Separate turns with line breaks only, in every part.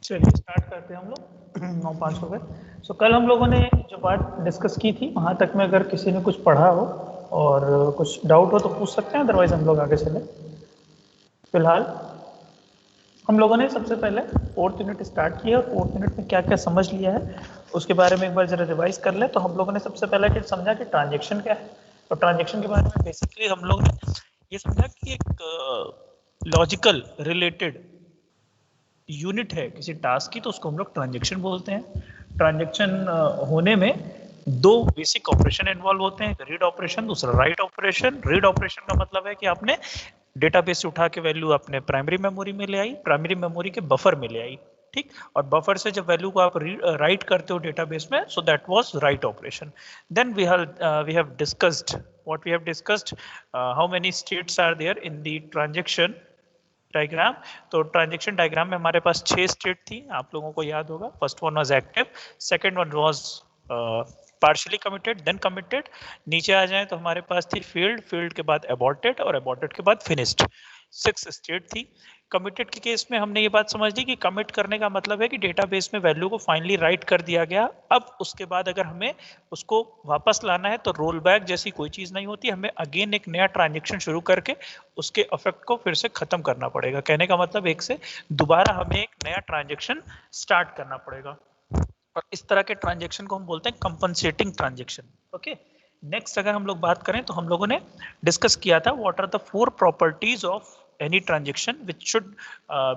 चलिए स्टार्ट करते हैं हम लोग। 9:05 हो गए। सो कल हम लोगों ने जो बात डिस्कस की थी वहाँ तक में अगर किसी ने कुछ पढ़ा हो और कुछ डाउट हो तो पूछ सकते हैं, अदरवाइज हम लोग आगे चले। फिलहाल हम लोगों ने सबसे पहले 4th यूनिट स्टार्ट किया और 4th यूनिट में क्या क्या समझ लिया है उसके बारे में एक बार जरा रिवाइज कर ले। तो हम लोगों ने सबसे पहले क्या समझा कि ट्रांजेक्शन क्या है, और ट्रांजेक्शन के बारे में बेसिकली हम लोग ने ये समझा कि एक लॉजिकल रिलेटेड यूनिट है किसी टास्क की, तो उसको हम लोग ट्रांजेक्शन बोलते हैं। ट्रांजेक्शन होने में दो बेसिक ऑपरेशन इन्वॉल्व होते हैं, रीड ऑपरेशन, दूसरा राइट ऑपरेशन। रीड ऑपरेशन का मतलब है कि आपने डेटाबेस से उठा के वैल्यू अपने प्राइमरी मेमोरी में ले आई, प्राइमरी मेमोरी के बफर में ले आई, ठीक। और बफर से जब वैल्यू को आप राइट करते हो डेटाबेस में, so that was write operation. Then we have discussed what we have discussed, how many states are there in the transaction diagram. तो ट्रांजेक्शन डायग्राम में हमारे पास 6 स्टेट थी, आप लोगों को याद होगा। First one was active, second one was partially committed, then committed. नीचे आ जाए तो हमारे पास थी फील्ड, फील्ड के बाद अबॉर्टेड और अबॉर्टेड के बाद फिनिश्ड। 6 स्टेट थी। कमिटेड के केस में हमने ये बात समझ ली कि कमिट करने का मतलब है कि डेटाबेस में वैल्यू को फाइनली राइट कर दिया गया। अब उसके बाद अगर हमें उसको वापस लाना है तो रोल बैक जैसी कोई चीज नहीं होती, हमें अगेन एक नया ट्रांजेक्शन शुरू करके उसके इफेक्ट को फिर से खत्म करना पड़ेगा। कहने का मतलब एक से दोबारा हमें एक नया ट्रांजेक्शन स्टार्ट करना पड़ेगा, और इस तरह के ट्रांजेक्शन को हम बोलते हैं कंपनसेटिंग ट्रांजेक्शन। ओके, नेक्स्ट अगर हम लोग बात करें तो हम लोगों ने डिस्कस किया था what are the 4 properties of any transaction which should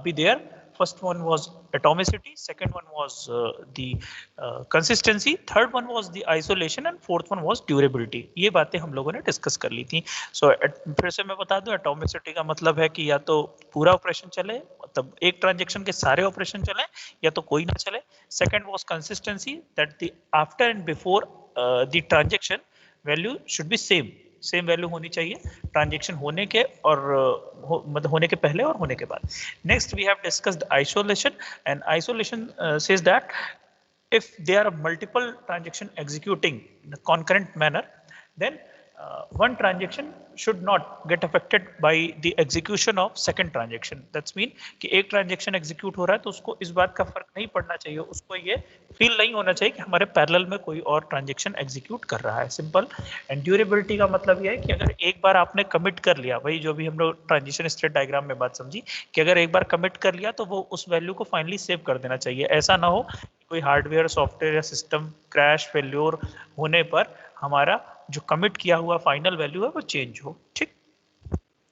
be there. First one was atomicity, second one was the consistency, third one was the isolation and fourth one was durability. ये बातें हम लोगों ने discuss कर ली थी। सो फिर से मैं बता दूं, एटोमिसिटी का मतलब है कि या तो पूरा ऑपरेशन चले, मतलब एक ट्रांजेक्शन के सारे ऑपरेशन चले, या तो कोई ना चले। Second was consistency, that the after and before the transaction value should be same value होनी चाहिए ट्रांजेक्शन होने के और मतलब होने के पहले और होने के बाद। Next we have discussed isolation, and isolation says that if there are multiple transaction executing in a concurrent manner, then one transaction should not get affected by the execution of second transaction. That's mean कि एक transaction execute हो रहा है तो उसको इस बात का फर्क नहीं पड़ना चाहिए, उसको ये फील नहीं होना चाहिए कि हमारे पैरेलल में कोई और ट्रांजेक्शन एग्जीक्यूट कर रहा है। सिंपल। एंड ड्यूरेबिलिटी का मतलब ये है कि अगर एक बार आपने कमिट कर लिया, वही जो भी हम लोग ट्रांजिशन स्टेट डायग्राम में बात समझी, कि अगर एक बार कमिट कर लिया तो वो उस वैल्यू को फाइनली सेव कर देना चाहिए। ऐसा ना हो कोई हार्डवेयर सॉफ्टवेयर या सिस्टम क्रैश फेल्योर होने पर हमारा जो कमिट किया हुआ फाइनल वैल्यू है वो चेंज हो, ठीक।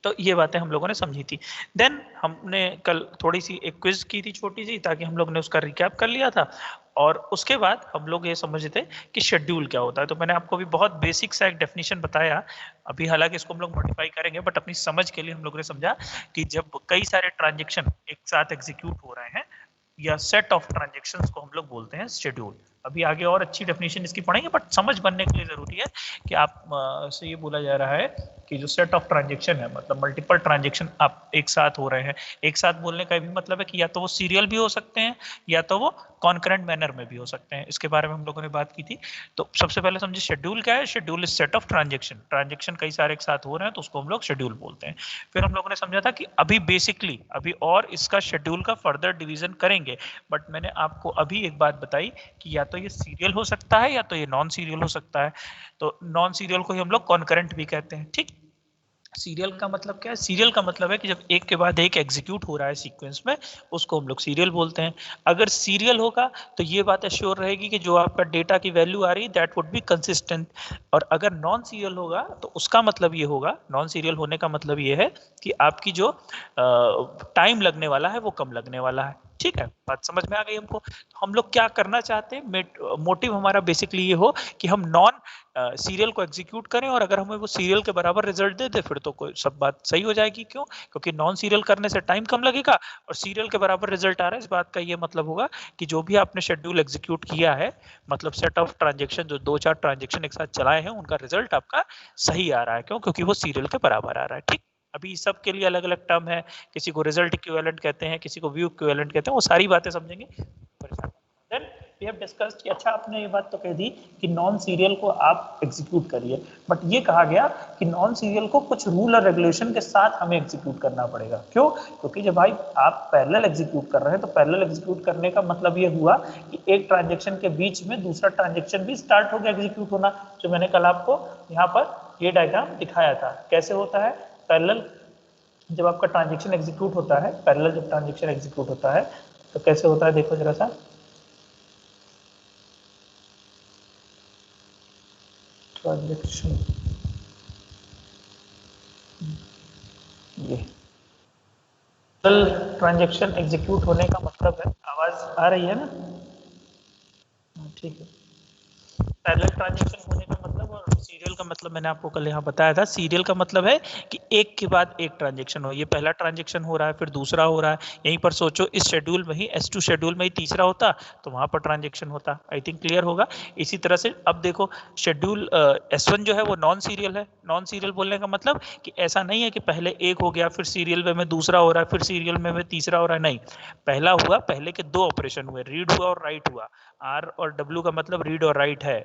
तो ये बातें हम लोगों ने समझी थी। देन हमने कल थोड़ी सी एक क्विज की थी छोटी सी, ताकि हम लोग ने उसका रिकैप कर लिया था, और उसके बाद हम लोग ये समझते कि शेड्यूल क्या होता है। तो मैंने आपको भी बहुत बेसिक सा एक डेफिनेशन बताया, अभी हालांकि इसको हम लोग मॉडिफाई करेंगे, बट अपनी समझ के लिए हम लोग ने समझा कि जब कई सारे ट्रांजेक्शन एक साथ एग्जीक्यूट हो रहे हैं या सेट ऑफ ट्रांजेक्शन्स को हम लोग बोलते हैं शेड्यूल। अभी आगे और अच्छी डेफिनेशन इसकी पढ़ेंगे, बट समझ बनने के लिए जरूरी है कि आप से ये बोला जा रहा है कि जो सेट ऑफ ट्रांजेक्शन है, मतलब मल्टीपल ट्रांजेक्शन आप एक साथ हो रहे हैं। एक साथ बोलने का भी मतलब है कि या तो वो सीरियल भी हो सकते हैं या तो वो कॉन्करेंट मैनर में भी हो सकते हैं। इसके बारे में हम लोगों ने बात की थी। तो सबसे पहले समझे शेड्यूल क्या है। Schedule is set of transaction, transaction कई सारे एक साथ हो रहे हैं तो उसको हम लोग शेड्यूल बोलते हैं। फिर हम लोगों ने समझा था कि अभी बेसिकली अभी और इसका शेड्यूल का फर्दर डिवीजन करेंगे, बट मैंने आपको अभी एक बात बताई कि या तो ये सीरियल हो सकता है या तो ये नॉन सीरियल हो सकता है। तो नॉन सीरियल को ही हम लोग कॉन्करेंट भी कहते हैं, ठीक। सीरियल का मतलब क्या है। सीरियल का मतलब है कि जब एक के बाद एक एग्जीक्यूट हो रहा है सीक्वेंस में, उसको हम लोग सीरियल बोलते हैं। अगर सीरियल होगा तो ये बात एश्योर रहेगी कि जो आपका डेटा की वैल्यू आ रही है दैट वुड बी कंसिस्टेंट। और अगर नॉन सीरियल होगा तो उसका मतलब ये होगा, नॉन सीरियल होने का मतलब ये है कि आपकी जो टाइम लगने वाला है वो कम लगने वाला है, ठीक है, बात समझ में आ गई हमको। हम लोग क्या करना चाहते हैं, मोटिव हमारा बेसिकली ये हो कि हम नॉन सीरियल को एग्जीक्यूट करें, और अगर हमें वो सीरियल के बराबर रिजल्ट दे दे फिर तो कोई सब बात सही हो जाएगी। क्यों? क्योंकि नॉन सीरियल करने से टाइम कम लगेगा और सीरियल के बराबर रिजल्ट आ रहा है। इस बात का ये मतलब होगा कि जो भी आपने शेड्यूल एग्जीक्यूट किया है, मतलब सेट ऑफ ट्रांजेक्शन, जो 2-4 ट्रांजेक्शन एक साथ चलाए हैं, उनका रिजल्ट आपका सही आ रहा है। क्यों? क्योंकि वो सीरियल के बराबर आ रहा है। ठीक, अभी सब के लिए अलग अलग टर्म है, किसी को रिजल्ट इक्विवेलेंट कहते हैं, किसी को व्यू इक्विवेलेंट कहते हैं, वो सारी बातें समझेंगे। देन वी हैव डिस्कस्ड कि अच्छा आपने ये बात तो कह दी कि नॉन सीरियल को आप एग्जीक्यूट करिए, बट ये कहा गया कि नॉन सीरियल को कुछ रूल और रेगुलेशन के साथ हमें एग्जीक्यूट करना पड़ेगा। क्यों? क्योंकि जब भाई आप पैरेलल एग्जीक्यूट कर रहे हैं तो पैरेलल एग्जीक्यूट करने का मतलब ये हुआ कि एक ट्रांजेक्शन के बीच में दूसरा ट्रांजेक्शन भी स्टार्ट हो गया एग्जीक्यूट होना, जो मैंने कल आपको यहाँ पर ये डायग्राम दिखाया था। कैसे होता है पैरेलल? जब आपका ट्रांजेक्शन एग्जीक्यूट होता है, पैरेलल जब ट्रांजेक्शन एग्जीक्यूट होता है तो कैसे होता है, देखो जरा सा। ट्रांजेक्शन ये पैरेलल ट्रांजेक्शन एग्जीक्यूट होने का मतलब है, आवाज आ रही है ना? ठीक है। पैरेलल ट्रांजेक्शन होने का मतलब और सीरियल का मतलब मैंने आपको कल यहाँ बताया था। सीरियल का मतलब है कि एक के बाद एक ट्रांजेक्शन हो, ये पहला ट्रांजेक्शन हो रहा है फिर दूसरा हो रहा है। यहीं पर सोचो इस शेड्यूल में ही, S2 शेड्यूल में ही तीसरा होता तो वहां पर ट्रांजेक्शन होता। आई थिंक क्लियर होगा। इसी तरह से अब देखो शेड्यूल S1 जो है वो नॉन सीरियल है। नॉन सीरियल बोलने का मतलब कि ऐसा नहीं है कि पहले एक हो गया फिर सीरियल में दूसरा हो रहा है फिर सीरियल में तीसरा हो रहा है, नहीं। पहला हुआ, पहले के 2 ऑपरेशन हुए, रीड हुआ और राइट हुआ। R और W का मतलब रीड और राइट है।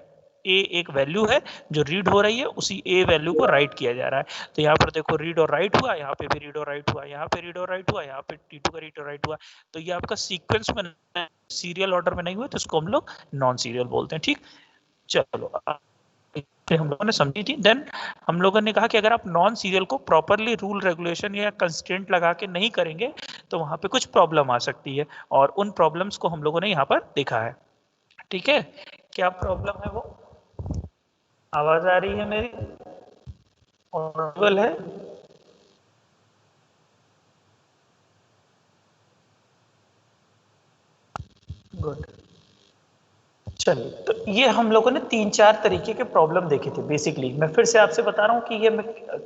ए एक वैल्यू है जो रीड हो रही है, उसी ए वैल्यू को राइट किया जा रहा है। तो यहाँ पर देखो रीड और राइट हुआ, यहाँ पे भी रीड और राइट हुआ, यहाँ पे रीड और राइट हुआ, यहाँ पे T2 का रीड और राइट हुआ। तो ये आपका सीक्वेंस में, सीरियल ऑर्डर में नहीं हुआ, तो इसको हम लोग नॉन सीरियल बोलते हैं। ठीक, चलो हम लोगों ने समझी थी। देन हम लोगों ने कहा कि अगर आप नॉन सीरियल को प्रॉपरली रूल रेगुलेशन या कंस्ट्रेंट लगा के नहीं करेंगे तो वहां पे कुछ प्रॉब्लम आ सकती है, और उन प्रॉब्लम्स को हम लोगों ने यहाँ पर देखा है। ठीक है, क्या प्रॉब्लम है वो? आवाज आ रही है मेरी? ऑडिबल है? गुड। चलिए, तो ये हम लोगों ने 3-4 तरीके के प्रॉब्लम देखे थे। बेसिकली मैं फिर से आपसे बता रहा हूँ कि ये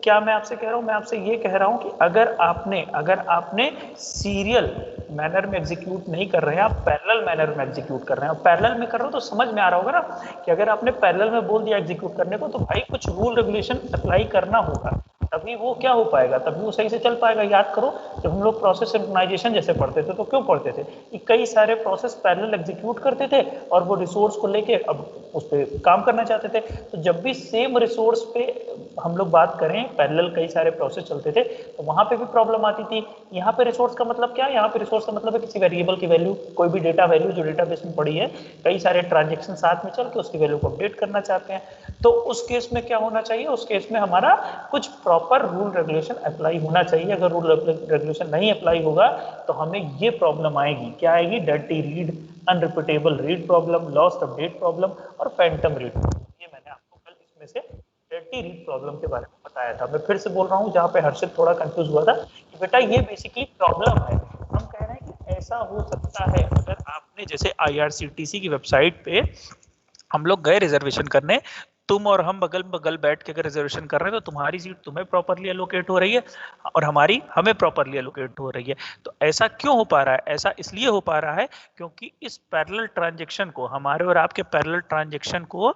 क्या मैं आपसे कह रहा हूँ, मैं आपसे ये कह रहा हूँ कि अगर आपने सीरियल मैनर में एग्जीक्यूट नहीं कर रहे हैं, आप पैरेलल मैनर में एग्जीक्यूट कर रहे हैं। और पैरेलल में कर रहे हो तो समझ में आ रहा होगा ना कि अगर आपने पैरेलल में बोल दिया एग्जीक्यूट करने को तो भाई कुछ रूल रेगुलेशन अप्लाई करना होगा, तभी वो क्या हो पाएगा, तभी वो सही से चल पाएगा। याद करो जब हम लोग प्रोसेस सिंक्रोनाइजेशन जैसे पढ़ते थे तो क्यों पढ़ते थे कि कई सारे प्रोसेस पैरेलल एग्जीक्यूट करते थे और वो रिसोर्स को लेके अब उस पर काम करना चाहते थे। तो जब भी सेम रिसोर्स पे हम लोग बात करें, पैरेलल कई सारे प्रोसेस चलते थे तो वहां पे भी प्रॉब्लम आती थी। यहाँ पे रिसोर्स का मतलब क्या है? यहाँ पे रिसोर्स का मतलब है किसी वेरिएबल की वैल्यू, कोई भी डेटा वैल्यू जो डेटाबेस में पड़ी है, कई सारे ट्रांजेक्शन साथ में चल के उसकी वैल्यू को अपडेट करना चाहते हैं। तो उस केस में क्या होना चाहिए? उस केस में हमारा कुछ प्रॉपर रूल रेगुलेशन अप्लाई होना चाहिए। अगर रूल रेगुलेशन नहीं अप्लाई होगा तो हमें ये प्रॉब्लम आएगी। क्या आएगी? Dirty read, unrepeatable read problem, lost update problem और फैंटम रीड। ये मैंने आपको कल इसमें से डर्टी रीड प्रॉब्लम के बारे में बताया था। मैं फिर से बोल रहा हूँ जहाँ पे हर्षित थोड़ा कंफ्यूज हुआ था कि बेटा ये बेसिकली प्रॉब्लम है। हम कह रहे हैं कि ऐसा हो सकता है अगर आपने जैसे IRCTC की वेबसाइट पे हम लोग गए रिजर्वेशन करने, तुम और हम बगल बगल बैठ के अगर रिजर्वेशन कर रहे हैं तो तुम्हारी सीट तुम्हें प्रॉपरली एलोकेट हो रही है और हमारी हमें प्रॉपरली एलोकेट हो रही है। तो ऐसा क्यों हो पा रहा है? ऐसा इसलिए हो पा रहा है क्योंकि इस पैरेलल ट्रांजैक्शन को, हमारे और आपके पैरेलल ट्रांजैक्शन को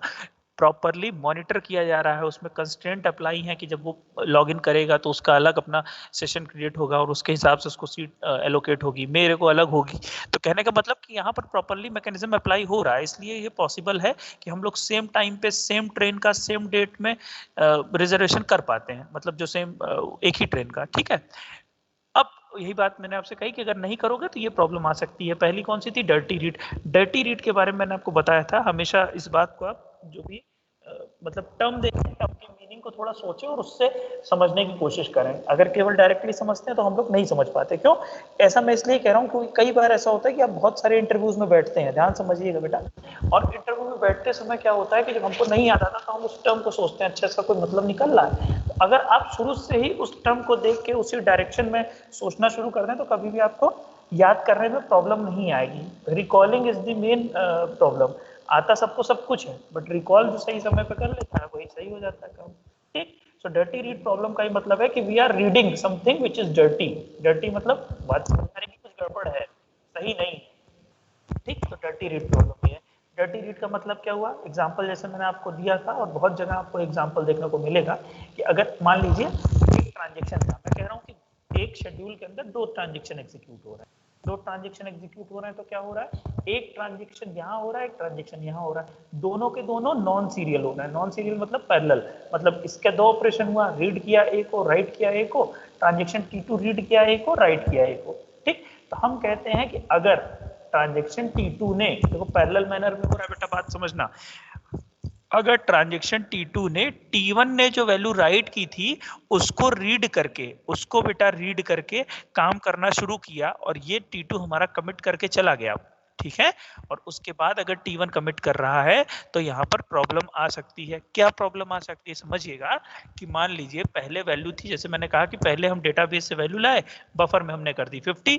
प्रॉपरली मॉनिटर किया जा रहा है। उसमें कंस्ट्रेंट अप्लाई है कि जब वो लॉगिन करेगा तो उसका अलग अपना सेशन क्रिएट होगा और उसके हिसाब से उसको सीट एलोकेट होगी, मेरे को अलग होगी। तो कहने का मतलब कि यहाँ पर प्रॉपरली मैकेनिज्म अप्लाई हो रहा है, इसलिए ये पॉसिबल है कि हम लोग सेम टाइम पे सेम ट्रेन का सेम डेट में रिजर्वेशन कर पाते हैं, मतलब जो सेम एक ही ट्रेन का। ठीक है, अब यही बात मैंने आपसे कही कि अगर नहीं करोगे तो ये प्रॉब्लम आ सकती है। पहली कौन सी थी? Dirty read. डर्टी रीड के बारे में मैंने आपको बताया था, हमेशा इस बात को आप जो भी मतलब टर्म देखें, टर्म की मीनिंग को थोड़ा सोचें और उससे समझने की कोशिश करें। अगर केवल डायरेक्टली समझते हैं तो हम लोग नहीं समझ पाते। क्यों ऐसा मैं इसलिए कह रहा हूँ क्योंकि कई बार ऐसा होता है कि आप बहुत सारे इंटरव्यूज में बैठते हैं, ध्यान समझिएगा बेटा, और इंटरव्यू में बैठते समय क्या होता है कि जब हमको नहीं आता था तो हम उस टर्म को सोचते हैं अच्छा इसका कोई मतलब निकल रहा है। तो अगर आप शुरू से ही उस टर्म को देख के उसी डायरेक्शन में सोचना शुरू कर दें तो कभी भी आपको याद करने में प्रॉब्लम नहीं आएगी। Recalling is the main problem. आता सबको सब कुछ है, बट रिकॉल जो सही समय पे कर लेता है वही सही हो जाता है काम। ठीक। सो डर्टी रीड प्रॉब्लम का ही मतलब है कि we are reading something which is dirty. Dirty मतलब बात समझ आ रही है कि कुछ गड़बड़ है, सही नहीं। ठीक। तो डर्टी रीड प्रॉब्लम ये है। डर्टी रीड का मतलब क्या हुआ, एग्जांपल जैसे मैंने आपको दिया था और बहुत जगह आपको एग्जांपल देखने को मिलेगा कि अगर मान लीजिए एक ट्रांजेक्शन था, मैं कह रहा हूँ कि एक शेड्यूल के अंदर 2 ट्रांजेक्शन एग्जीक्यूट हो रहा है। 2 ट्रांजेक्शन एग्जीक्यूट हो रहे हैं तो क्या हो रहा है, एक ट्रांजेक्शन यहाँ हो रहा है, एक ट्रांजेक्शन यहाँ हो रहा है। दोनों के दोनों नॉन सीरियल हो रहे हैं। नॉन सीरियल मतलब पैरेलल, मतलब इसके 2 ऑपरेशन हुआ, रीड किया एक को, राइट किया एक को, ट्रांजेक्शन T2 रीड किया एक को, राइट किया एक को। ठीक। तो हम कहते हैं कि अगर ट्रांजेक्शन T2 ने, देखो पैरेलल मैनर में हो रहा है बेटा, बात समझना, अगर ट्रांजेक्शन T2 ने T1 ने जो वैल्यू राइट की थी उसको रीड करके, उसको बेटा रीड करके काम करना शुरू किया और ये T2 हमारा कमिट करके चला गया, ठीक है, और उसके बाद अगर T1 कमिट कर रहा है तो यहाँ पर प्रॉब्लम आ सकती है। क्या प्रॉब्लम आ सकती है समझिएगा, कि मान लीजिए पहले वैल्यू थी, जैसे मैंने कहा कि पहले हम डेटाबेस से वैल्यू लाए, बफर में हमने कर दी 50,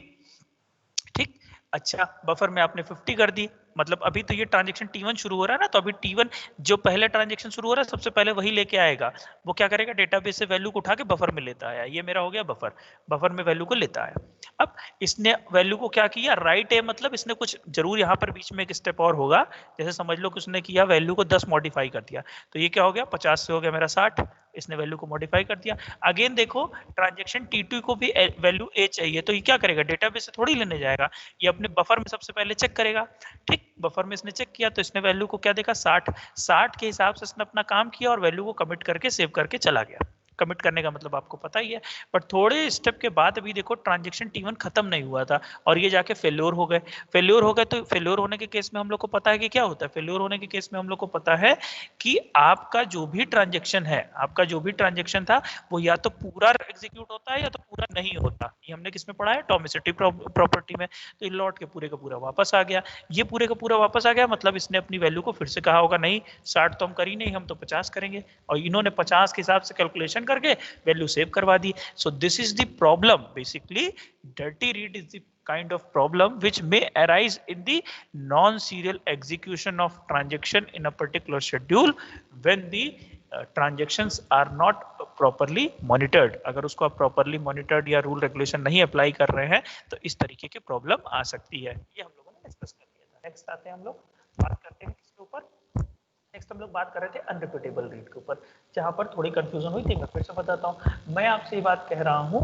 ठीक। अच्छा, बफर में आपने 50 कर दी, मतलब अभी तो ये ट्रांजेक्शन T1 शुरू हो रहा है ना, तो अभी T1 जो पहले ट्रांजेक्शन शुरू हो रहा है सबसे पहले वही लेके आएगा। वो क्या करेगा, डेटाबेस से वैल्यू को उठा के बफर में लेता है। ये मेरा हो गया बफर, बफर में वैल्यू को लेता है। अब इसने वैल्यू को क्या किया, राइट है, मतलब इसने कुछ जरूर यहाँ पर बीच में एक स्टेप और होगा, जैसे समझ लो कि उसने किया वैल्यू को 10 मॉडिफाई कर दिया, तो ये क्या हो गया, 50 से हो गया मेरा 60, इसने वैल्यू को मॉडिफाई कर दिया। अगेन देखो ट्रांजेक्शन T2 को भी वैल्यू A चाहिए, तो ये क्या करेगा, डेटाबेस से थोड़ी लेने जाएगा, ये अपने बफर में सबसे पहले चेक करेगा। ठीक, बफर में इसने चेक किया तो इसने वैल्यू को क्या देखा, 60, 60 के हिसाब से इसने अपना काम किया और वैल्यू को कमिट करके सेव करके चला गया। कमिट करने का मतलब आपको पता ही है। बट थोड़े स्टेप के बाद अभी देखो ट्रांजेक्शन T1 खत्म नहीं हुआ था और ये जाके फेल्योर हो गए। फेल्योर हो गए तो फेल्योर होने के केस में हम लोग को पता है कि क्या होता है, फेल्योर होने के केस में हम लोग को पता है कि आपका जो भी ट्रांजेक्शन है, आपका जो भी ट्रांजेक्शन था वो या तो पूरा एग्जीक्यूट होता है या तो पूरा नहीं होता। ये हमने किसमें पढ़ा है, टॉमिसिटी प्रॉपर्टी में। तो ये लौट के पूरे का पूरा वापस आ गया। ये पूरे का पूरा वापस आ गया मतलब इसने अपनी वैल्यू को फिर से कहा होगा, नहीं 60 तो हम कर ही नहीं, हम तो 50 करेंगे, और इन्होंने 50 के हिसाब से कैलकुलेशन करके वैल्यू सेव करवा दी। So this is the problem, basically dirty read is the kind of problem which may arise in the non-serial execution of transaction in a particular schedule when the transactions are not properly monitored। अगर उसको आप properly monitored या rule regulation नहीं apply कर रहे हैं तो इस तरीके की प्रॉब्लम आ सकती है। ये हम लोगों ने डिस्कस कर लिया था। नेक्स्ट आते हैं हम लोग, बात करते हैं किसके ऊपर, नेक्स्ट हम लोग बात कर रहे थे अनरिपीटेबल रीड के ऊपर, जहां पर थोड़ी कंफ्यूजन हुई थी। मैं फिर से बताता हूं, मैं आपसे ये बात कह रहा हूं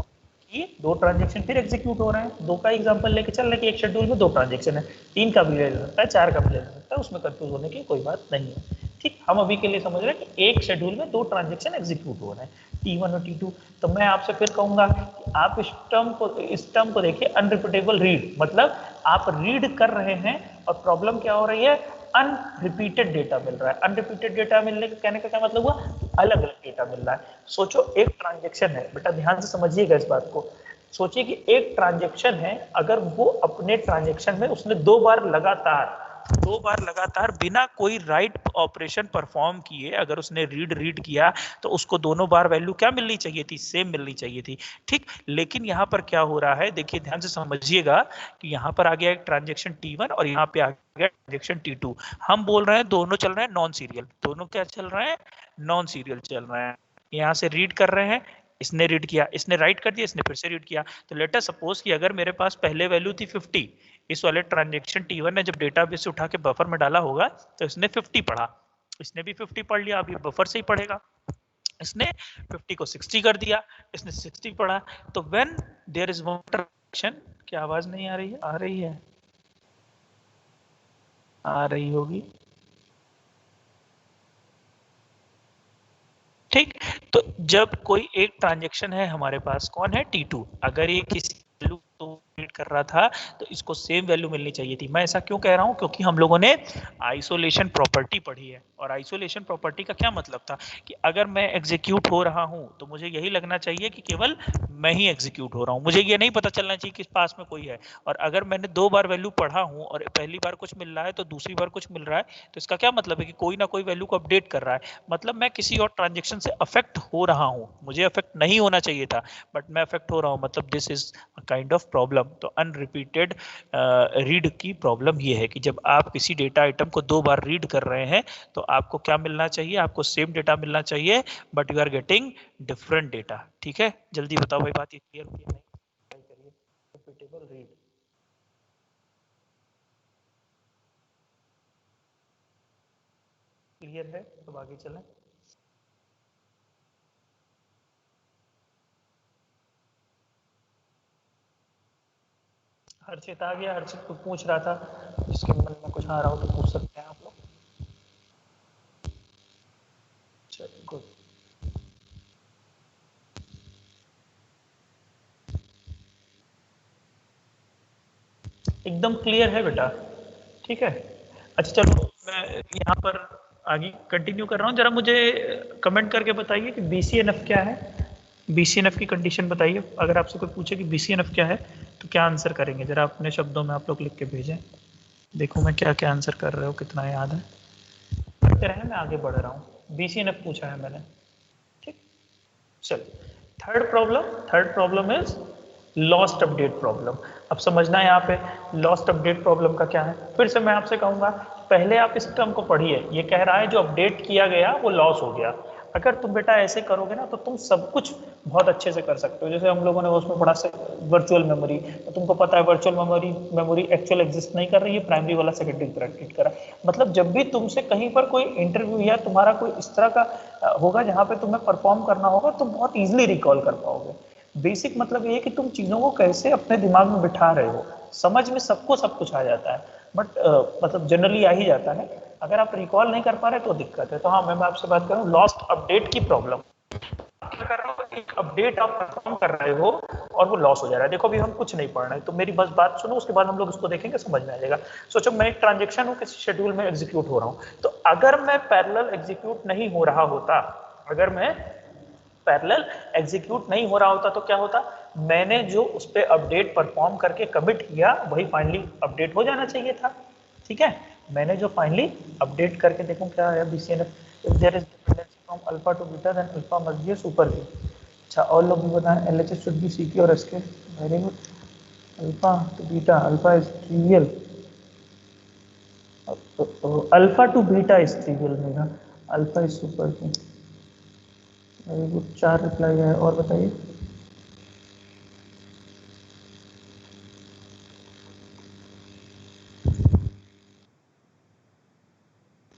कि 2 ट्रांजेक्शन फिर एग्जीक्यूट हो रहे हैं। 2 का एग्जांपल लेके चल रहे हैं कि एक शेड्यूल में 2 ट्रांजेक्शन है, 3 का भी ले सकता है, 4 का भी ले सकता है, उसमें कंफ्यूज होने की कोई बात नहीं है। ठीक, हम अभी के लिए समझ रहे हैं कि एक शेड्यूल में 2 ट्रांजेक्शन एग्जीक्यूट हो रहे हैं, T1 और T2। तो मैं आपसे फिर कहूंगा कि आप इस टर्म को देखिए, अनरिपीटेबल रीड मतलब आप रीड कर रहे हैं और प्रॉब्लम क्या हो रही है, अनरिपीटेड डेटा मिल रहा है। अनरिपीटेड डेटा मिलने का कहने का क्या मतलब हुआ, अलग अलग डेटा मिल रहा है। सोचो एक ट्रांजेक्शन है, बेटा ध्यान से समझिएगा इस बात को, सोचिए कि एक ट्रांजेक्शन है, अगर वो अपने ट्रांजेक्शन में उसने 2 बार लगातार बिना कोई राइट ऑपरेशन परफॉर्म किए अगर उसने रीड किया तो उसको दोनों बार वैल्यू क्या मिलनी चाहिए थी, सेम मिलनी चाहिए थी। ठीक, लेकिन यहाँ पर क्या हो रहा है, देखिए ध्यान से समझिएगा कि यहाँ पर आ गया एक ट्रांजेक्शन T1 और यहाँ पे आ गया ट्रांजेक्शन T2। हम बोल रहे हैं दोनों चल रहे हैं नॉन सीरियल, दोनों क्या चल रहे हैं, नॉन सीरियल चल रहे हैं। यहाँ से रीड कर रहे हैं, इसने रीड किया, इसने राइट कर दिया, इसने फिर से रीड किया। तो लेट अस सपोज कि अगर मेरे पास पहले वैल्यू थी 50, इस वाले ट्रांजेक्शन T1 ने जब डेटाबेस से उठा के बफर में डाला होगा तो इसने 50 पढ़ा, इसने भी 50 पढ़ लिया, अभी बफर से ही पढ़ेगा। इसने 50 को 60 कर दिया, इसने 60 पढ़ा। तो when there is one transaction, क्या आवाज नहीं आ रही है, आ रही है, आ रही होगी, ठीक। तो जब कोई एक ट्रांजेक्शन है हमारे पास, कौन है, T2, अगर ये किसी वैल्यू को रीड कर रहा था तो इसको सेम वैल्यू मिलनी चाहिए थी। मैं ऐसा क्यों कह रहा हूं, क्योंकि हम लोगों ने आइसोलेशन प्रॉपर्टी पढ़ी है, और आइसोलेशन प्रॉपर्टी का क्या मतलब था कि अगर मैं एग्जीक्यूट हो रहा हूं तो मुझे यही लगना चाहिए कि केवल मैं ही एग्जीक्यूट हो रहा हूं, मुझे ये नहीं पता चलना चाहिए कि पास में कोई है। और अगर मैंने 2 बार वैल्यू पढ़ा हूं और पहली बार कुछ मिल रहा है तो दूसरी बार कुछ मिल रहा है, तो इसका क्या मतलब है कि कोई ना कोई वैल्यू को अपडेट कर रहा है, मतलब मैं किसी और ट्रांजेक्शन से अफेक्ट हो रहा हूं। मुझे अफेक्ट नहीं होना चाहिए था बट मैं अफेक्ट हो रहा हूं, मतलब this is a kind of problem.
तो अनरिपीटेड रीड की प्रॉब्लम ये है कि जब आप किसी डेटा आइटम को 2 बार रीड कर रहे हैं तो आपको क्या मिलना चाहिए, आपको सेम डेटा मिलना चाहिए but you are getting different data. ठीक है, जल्दी बताओ भाई, बात ये क्लियर हुई है? नहीं करिए, रिपीटेबल रीड। क्लियर है तो आगे चलें। हर्षित आ गया? हर्षित को पूछ रहा था, जिसके मन में कुछ आ रहा हो तो पूछ सकते हैं आप लोग। चलिए गुड। एकदम क्लियर है बेटा, ठीक है। अच्छा चलो मैं यहाँ पर आगे कंटिन्यू कर रहा हूँ, जरा मुझे कमेंट करके बताइए कि BCNF क्या है। BCNF की कंडीशन बताइए। अगर आपसे कोई पूछे कि BCNF क्या है तो क्या आंसर करेंगे, जरा अपने शब्दों में आप लोग लिख के भेजें। देखो मैं क्या क्या आंसर कर रहे हो, कितना याद है। पढ़ते रहे, मैं आगे बढ़ रहा हूँ। BCNF पूछा है मैंने, ठीक। चलिए third problem is lost update problem. अब समझना है यहाँ पे लॉस्ट अपडेट प्रॉब्लम का क्या है। फिर से मैं आपसे कहूंगा पहले आप इस टर्म को पढ़िए। ये कह रहा है जो अपडेट किया गया वो लॉस हो गया। अगर तुम बेटा ऐसे करोगे ना तो तुम सब कुछ बहुत अच्छे से कर सकते हो। जैसे हम लोगों ने उसमें पढ़ा से वर्चुअल मेमोरी, तो तुमको पता है वर्चुअल मेमोरी एक्चुअल एग्जिस्ट नहीं कर रही है, प्राइमरी वाला सेकेंडरी ट्रीट करा। मतलब जब भी तुमसे कहीं पर कोई इंटरव्यू या तुम्हारा कोई इस तरह का होगा जहाँ पे तुम्हें परफॉर्म करना होगा, तुम बहुत इजीली रिकॉल कर पाओगे। बेसिक मतलब ये है कि तुम चीजों को कैसे अपने दिमाग में बिठा रहे हो। समझ में सबको सब कुछ आ जाता है, बट मतलब जनरली आ ही जाता है। अगर आप रिकॉल नहीं कर पा रहे तो दिक्कत है। तो हाँ, मैं आपसे बात करूँ लॉस्ट अपडेट की प्रॉब्लम। क्या कर रहा हो, एक अपडेट आप परफॉर्म कर रहे हो और वो लॉस हो जा रहा है। देखो अभी हम कुछ नहीं पढ़ रहे हैं, तो मेरी बस बात सुनो, उसके बाद हम लोग इसको देखेंगे, समझ में आ जाएगा। सोचो मैं एक ट्रांजेक्शन हूँ, किसी शेड्यूल में एग्जीक्यूट हो रहा हूँ, तो अगर मैं पैरेलल एग्जीक्यूट नहीं हो रहा होता, अगर मैं पैरेलल एग्जीक्यूट नहीं हो रहा होता तो क्या होता, मैंने जो उस पर अपडेट परफॉर्म करके कमिट किया वही फाइनली अपडेट हो जाना चाहिए था। ठीक है, मैंने जो फाइनली अपडेट करके देखो क्या आया BCNF, if there is dependency from alpha to beta then alpha must be super key. अच्छा और लोग भी बताएं LHS शुड बी CK और SK। Very good. Alpha to beta, alpha is trivial, alpha to beta is trivial मेरा, alpha is super key. Very good, 4 reply है। और बताइए।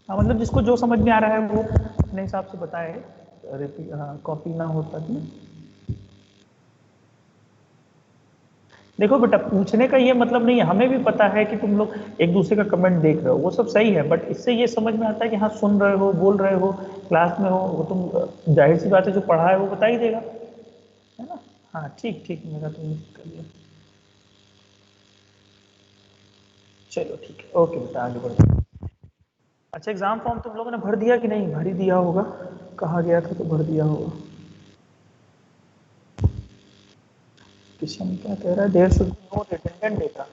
हाँ मतलब जिसको जो समझ में आ रहा है वो अपने हिसाब से बताए, हाँ कॉपी ना हो तक में। देखो बेटा पूछने का ये मतलब नहीं है, हमें भी पता है कि तुम लोग एक दूसरे का कमेंट देख रहे हो, वो सब सही है, बट इससे ये समझ में आता है कि हाँ सुन रहे हो, बोल रहे हो, क्लास में हो, वो तुम जाहिर सी बात है जो पढ़ा है वो बता ही देगा, है ना। हाँ ठीक ठीक, मेरा तुम कर लिया। चलो ठीक है, ओके बेटा आगे बढ़ो। अच्छा एग्जाम फॉर्म तुम लोगों ने भर दिया कि नहीं? भर ही दिया होगा, कहा गया था तो भर दिया होगा। किशन क्या कह रहा है, there should be no redundant data.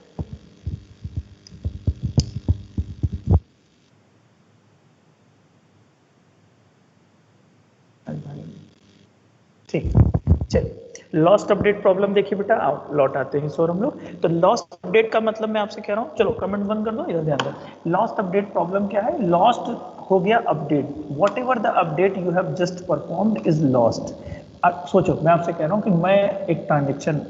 ठीक, चलिए लॉस्ट अपडेट प्रॉब्लम देखिए बेटा, आप लौट आते हैं सो हम लोग। तो लॉस्ट अपडेट का मतलब मैं आपसे कह रहा हूँ, चलो कमेंट बंद कर दो, इधर ध्यान दो। लॉस्ट अपडेट प्रॉब्लम क्या है? लॉस्ट हो गया update, what ever the update you have just performed is lost. अब सोचो मैं आपसे कह रहा हूँ कि मैं एक ट्रांजेक्शन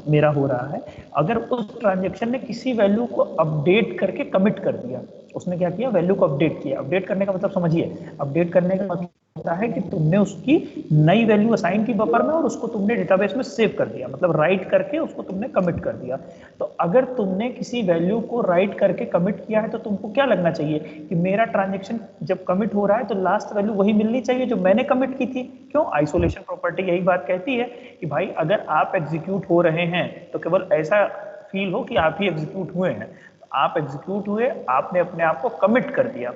मेरा हो रहा है, अगर उस ट्रांजेक्शन ने किसी वैल्यू को अपडेट करके कमिट कर दिया, उसने क्या किया, वैल्यू को अपडेट किया। अपडेट करने का मतलब समझिए, अपडेट करने का मतलब होता है कि तुमने उसकी नई वैल्यू असाइन की बफर में और उसको तुमने डेटाबेस में सेव कर दिया, मतलब राइट करके उसको तुमने कमिट कर दिया। तो अगर तुमने किसी वैल्यू को राइट करके कमिट किया है तो तुमको क्या लगना चाहिए कि मेरा ट्रांजेक्शन जब कमिट हो रहा है तो लास्ट वैल्यू वही मिलनी चाहिए जो मैंने कमिट की थी। क्यों? आइसोलेशन प्रॉपर्टी यही बात कहती है कि भाई अगर आप एग्जीक्यूट हो रहे हैं तो केवल ऐसा फील हो कि आप ही एग्जीक्यूट हुए हैं। आप एग्जीक्यूट हुए, आपने अपने आप को कमिट कर दिया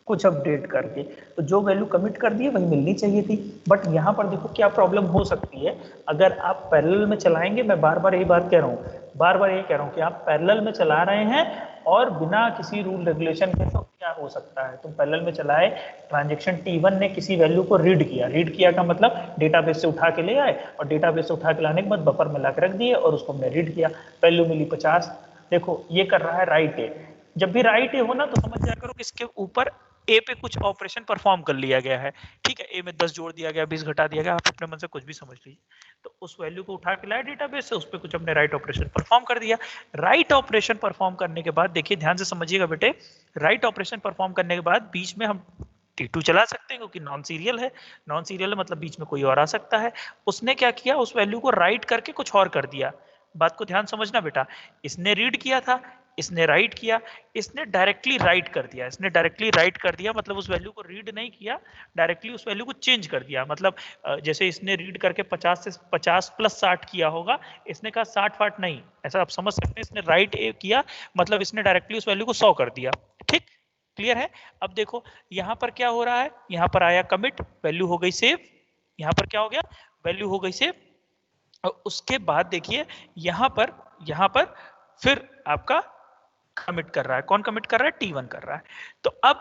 कुछ अपडेट करके, तो जो वैल्यू कमिट कर दी है वही मिलनी चाहिए थी। बट यहाँ पर देखो क्या प्रॉब्लम हो सकती है, अगर आप पैरेलल में चलाएंगे, मैं बार बार यही बात कह रहा हूँ, बार बार यही कह रहा हूँ कि आप पैरेलल में चला रहे हैं और बिना किसी रूल रेगुलेशन के, तो क्या
क्या हो सकता है, तुम पैरेलल में चलाए, ट्रांजेक्शन T1 ने किसी वैल्यू को रीड किया का मतलब डेटाबेस से उठा के ले आए और डेटाबेस से उठा के लाने के बाद बफर में ला के रख दिए और उसको हमने रीड किया, वैल्यू मिली 50। देखो ये कर रहा है राइट ए, जब भी राइट ए हो ना तो समझ जाया करो कि इसके ऊपर ए पे कुछ ऑपरेशन परफॉर्म कर लिया गया है, ठीक है, ए में 10 जोड़ दिया गया, 20 घटा दिया गया, आप अपने मन से कुछ भी समझ लीजिए। तो उस वैल्यू को उठा के लाए डेटाबेस से, उस पर कुछ हमने राइट ऑपरेशन परफॉर्म कर दिया। राइट ऑपरेशन परफॉर्म करने के बाद देखिए ध्यान से समझिएगा बेटे, राइट ऑपरेशन परफॉर्म करने के बाद बीच में हम T2 चला सकते हैं क्योंकि नॉन सीरियल है, नॉन सीरियल है मतलब बीच में कोई और आ सकता है। उसने क्या किया, उस वैल्यू को राइट करके कुछ और कर दिया। बात को ध्यान समझना बेटा, इसने रीड किया था, इसने राइट किया, इसने डायरेक्टली राइट कर दिया, इसने डायरेक्टली राइट कर दिया मतलब उस वैल्यू को रीड नहीं किया, डायरेक्टली उस वैल्यू को चेंज कर दिया। मतलब जैसे इसने रीड करके 50 से 50 प्लस 60 किया होगा, इसने कहा 60 फाट नहीं, ऐसा आप समझ सकते हैं, इसने राइट किया मतलब इसने डायरेक्टली उस वैल्यू को 100 कर दिया। ठीक, क्लियर है। अब देखो यहां पर क्या हो रहा है, यहां पर आया कमिट, वैल्यू हो गई सेव, यहां पर क्या हो गया, वैल्यू हो गई सेव। और उसके बाद देखिए यहां पर फिर आपका कमिट कर रहा है, कौन कमिट कर रहा है, T1 कर रहा है। तो अब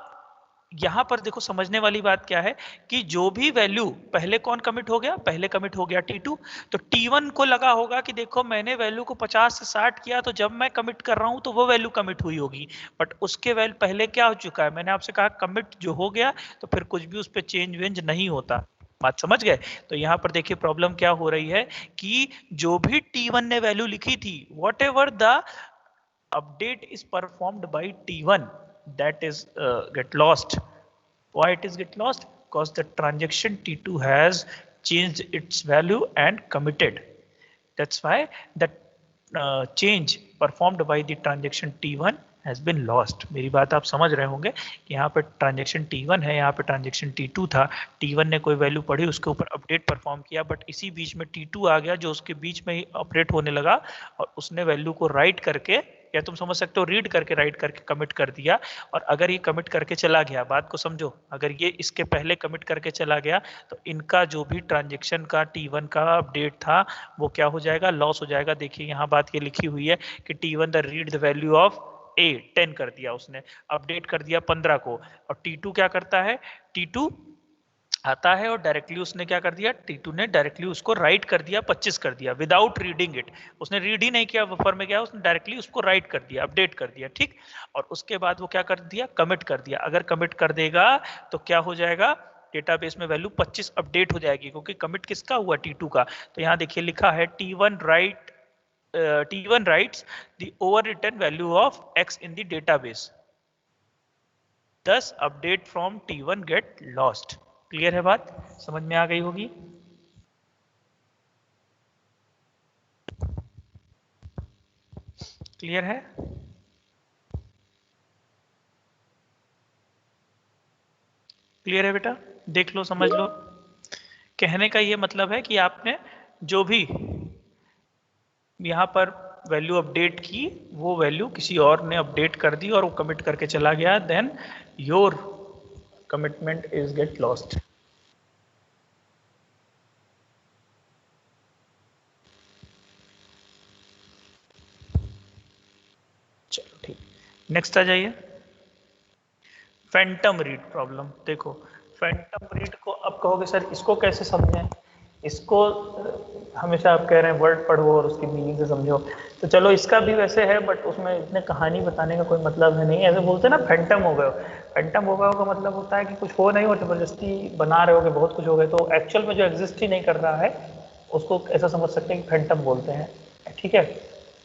यहां पर देखो समझने वाली बात क्या है कि जो भी वैल्यू पहले कौन कमिट हो गया, पहले कमिट हो गया T2, तो T1 को लगा होगा कि देखो मैंने वैल्यू को 50 से 60 किया तो जब मैं कमिट कर रहा हूं तो वो वैल्यू कमिट हुई होगी, बट उसके वैल्यू पहले क्या हो चुका है, मैंने आपसे कहा कमिट जो हो गया तो फिर कुछ भी उस पर चेंज वेंज नहीं होता। बात समझ गए। तो यहां पर देखिए प्रॉब्लम क्या हो रही है कि जो भी T1 ने वैल्यू लिखी थी, what ever the update is performed by T1, that is get lost. Why it is get lost? Because the transaction T2 has changed its value and committed. That's why the change performed by the transaction T1 has been lost. मेरी बात आप समझ रहे होंगे कि यहाँ पे transaction T1 है, यहाँ पे ट्रांजेक्शन T2 था, T1 ने कोई वैल्यू पढ़ी, उसके ऊपर अपडेट परफॉर्म किया, बट इसी बीच में T2 आ गया जो उसके बीच में ही ऑपरेट होने लगा और उसने वैल्यू को राइट करके, या तुम समझ सकते हो रीड करके, राइट करके कमिट कर दिया। और अगर ये कमिट करके चला गया, बात को समझो, अगर ये इसके पहले कमिट करके चला गया तो इनका जो भी ट्रांजेक्शन का T1 का अपडेट था वो क्या हो जाएगा, लॉस हो जाएगा। देखिए यहाँ बात ये लिखी हुई है कि T1 the read the value of A 10 कर दिया उसने, अपडेट कर दिया 15 को, और T2 क्या करता है, T2 आता है और डायरेक्टली उसने क्या कर दिया, T2 ने डायरेक्टली उसको राइट कर दिया, 25 कर दिया विदाउट रीडिंग इट। उसने रीड ही नहीं किया बफर में गया, उसने डायरेक्टली उसको राइट कर दिया, अपडेट कर दिया। ठीक, और उसके बाद वो क्या कर दिया, कमिट कर दिया। अगर कमिट कर देगा तो क्या हो जाएगा, डेटाबेस में वैल्यू 25 अपडेट हो जाएगी, क्योंकि कमिट किसका हुआ, T2 का। तो यहाँ देखिए लिखा है T1 writes the overwritten value of X in the database. Thus update from T1 get lost. Clear है बात, समझ में आ गई होगी। क्लियर है, क्लियर है बेटा, देख लो समझ लो। कहने का ये मतलब है कि आपने जो भी यहाँ पर वैल्यू अपडेट की वो वैल्यू किसी और ने अपडेट कर दी और वो कमिट करके चला गया, then your commitment is get lost. चलो ठीक, नेक्स्ट आ जाइए, फैंटम रीड प्रॉब्लम। देखो फैंटम रीड को अब कहोगे सर इसको कैसे समझें, इसको हमेशा आप कह रहे हैं वर्ड पढ़ो और उसकी मीनिंग से समझो, तो चलो इसका भी वैसे है, बट उसमें इतने कहानी बताने का कोई मतलब है नहीं। ऐसे बोलते हैं ना फैंटम हो गए, फैंटम हो गए का मतलब होता है कि कुछ हो नहीं और जबरदस्ती बना रहे हो कि बहुत कुछ हो गए, तो एक्चुअल में जो एग्जिस्ट ही नहीं कर रहा है उसको ऐसा समझ सकते हैं कि फैंटम बोलते हैं। ठीक है,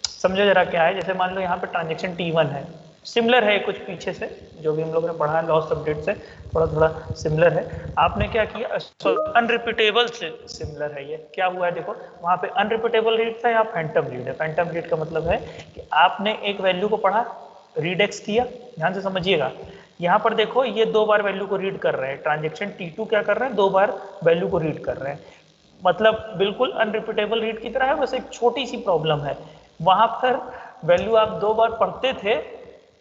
समझो जरा क्या है। जैसे मान लो यहाँ पे ट्रांजेक्शन T1 है, सिमिलर है कुछ पीछे से जो भी हम लोग ने पढ़ा है लॉस्ट अपडेट से, थोड़ा थोड़ा सिमिलर है। आपने क्या किया, अनरिपीटेबल से सिमिलर है। ये क्या हुआ है, देखो वहाँ पे अनरिपीटेबल रीड था, यहाँ फैंटम रीड है। फैंटम रीड का मतलब है कि आपने एक वैल्यू को पढ़ा, रीड एक्स किया, ध्यान से समझिएगा। यहाँ पर देखो ये 2 बार वैल्यू को रीड कर रहे हैं, ट्रांजेक्शन T2 क्या कर रहे हैं, 2 बार वैल्यू को रीड कर रहे हैं, मतलब बिल्कुल अनरिपीटेबल रीड की तरह है। बस एक छोटी सी प्रॉब्लम है, वहां पर वैल्यू आप 2 बार पढ़ते थे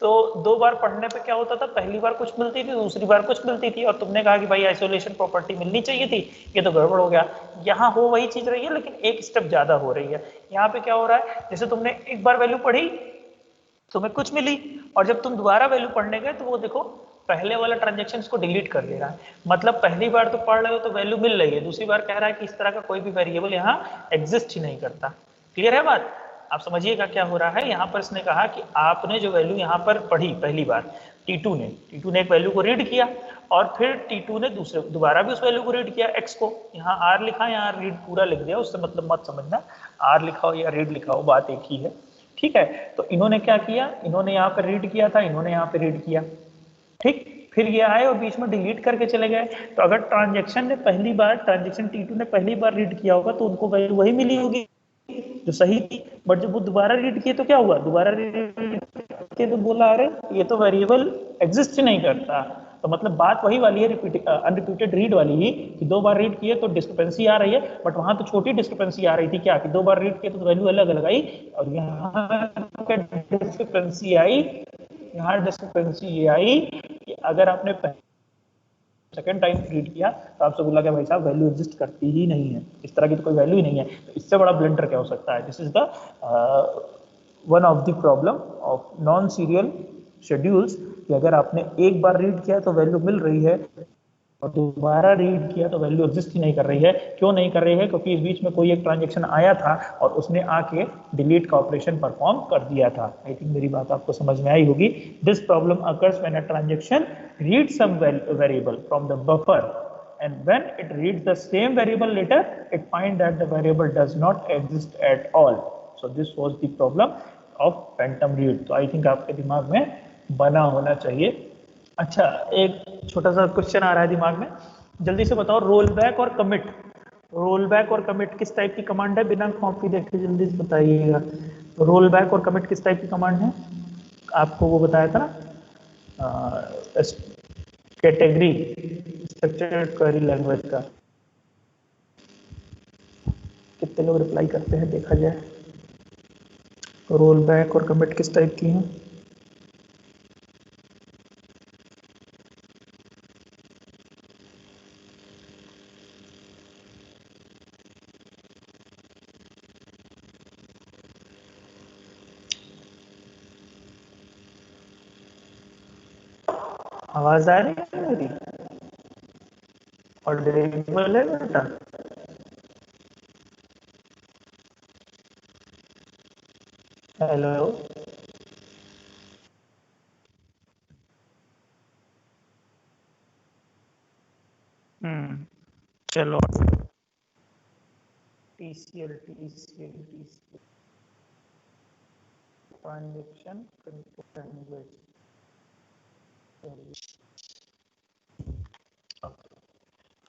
तो 2 बार पढ़ने पे क्या होता था, पहली बार कुछ मिलती थी, दूसरी बार कुछ मिलती थी, और तुमने कहा कि भाई आइसोलेशन प्रॉपर्टी मिलनी चाहिए थी, ये तो गड़बड़ हो गया। यहाँ हो वही चीज रही है लेकिन एक स्टेप ज्यादा हो रही है। यहाँ पे क्या हो रहा है, जैसे तुमने एक बार वैल्यू पढ़ी तुम्हें कुछ मिली, और जब तुम दोबारा वैल्यू पढ़ने गए तो वो देखो पहले वाला ट्रांजेक्शन को डिलीट कर दे रहा है। मतलब पहली बार तो पढ़ रहे हो तो वैल्यू मिल रही है, दूसरी बार कह रहा है कि इस तरह का कोई भी वेरिएबल यहाँ एग्जिस्ट ही नहीं करता। क्लियर है बात? आप समझिएगा क्या हो रहा है। यहाँ पर इसने कहा कि आपने जो वैल्यू यहाँ पर पढ़ी पहली बार, T2 ने एक वैल्यू को रीड किया और फिर T2 ने दोबारा भी उस वैल्यू को रीड किया x को। यहाँ r लिखा, यहाँ रीड पूरा लिख दिया, उससे मतलब मत समझना r लिखा हो या रीड लिखा हो, बात एक ही है। ठीक है, तो इन्होंने क्या किया, इन्होंने यहाँ पर रीड किया था, इन्होंने यहाँ पे रीड किया। ठीक, फिर ये आए और बीच में डिलीट करके चले गए। तो अगर ट्रांजेक्शन T2 ने पहली बार रीड किया होगा तो उनको वैल्यू वही मिली होगी जो सही थी। बट जब वो दोबारा रीड किए तो क्या हुआ, दोबारा रीड किए तो बोला अरे ये तो वेरिएबल एग्जिस्ट ही नहीं करता। तो मतलब बात वही वाली है, अनरिपीटेड रीड वाली ही, कि 2 बार रीड किए तो डिस्क्रिपेंसी आ रही है। बट वहां तो छोटी डिस्क्रिपेंसी आ रही थी, क्या कि 2 बार रीड किए तो वैल्यू अलग अलग आई, और यहाँ डिस्क्रिपेंसी आई, यहाँ डिस्क्रिपेंसी ये आई कि अगर आपने सेकेंड टाइम रीड किया तो आपसे बोला कि भाई साहब वैल्यू एग्जिस्ट करती ही नहीं है, इस तरह की तो कोई वैल्यू ही नहीं है। तो इससे बड़ा ब्लंडर क्या हो सकता है? This is the one of the problem of non serial schedules, कि अगर आपने एक बार रीड किया तो वैल्यू मिल रही है और दोबारा रीड किया तो वैल्यू एग्जिस्ट ही नहीं कर रही है। क्यों नहीं कर रही है? क्योंकि इस बीच में कोई एक ट्रांजेक्शन आया था और उसने आके डिलीट का ऑपरेशन परफॉर्म कर दिया था। आई थिंक मेरी बात आपको समझ में आई होगी। This problem occurs when a transaction read some variable from the buffer and when it reads the same variable later it find that the variable does not exist at all. So this was the problem of phantom read. तो I think आपके दिमाग में बना होना चाहिए। अच्छा, एक छोटा सा क्वेश्चन आ रहा है दिमाग में, जल्दी से बताओ, रोल बैक और कमिट, रोल बैक और कमिट किस टाइप की कमांड है? बिना कॉपी देखे जल्दी से बताइएगा। रोल बैक और कमिट किस टाइप की कमांड है? आपको वो बताया था ना, कैटेगरी स्ट्रक्चर्ड क्वेरी लैंग्वेज का। कितने लोग रिप्लाई करते हैं देखा जाए। रोल बैक और कमिट किस टाइप की हैं? आवाज आ रही है मेरी? और डिलीवरेबल है बेटा? हेलो, चलो, TCL ट्रांजेक्शन कंट्रोल लैंग्वेज।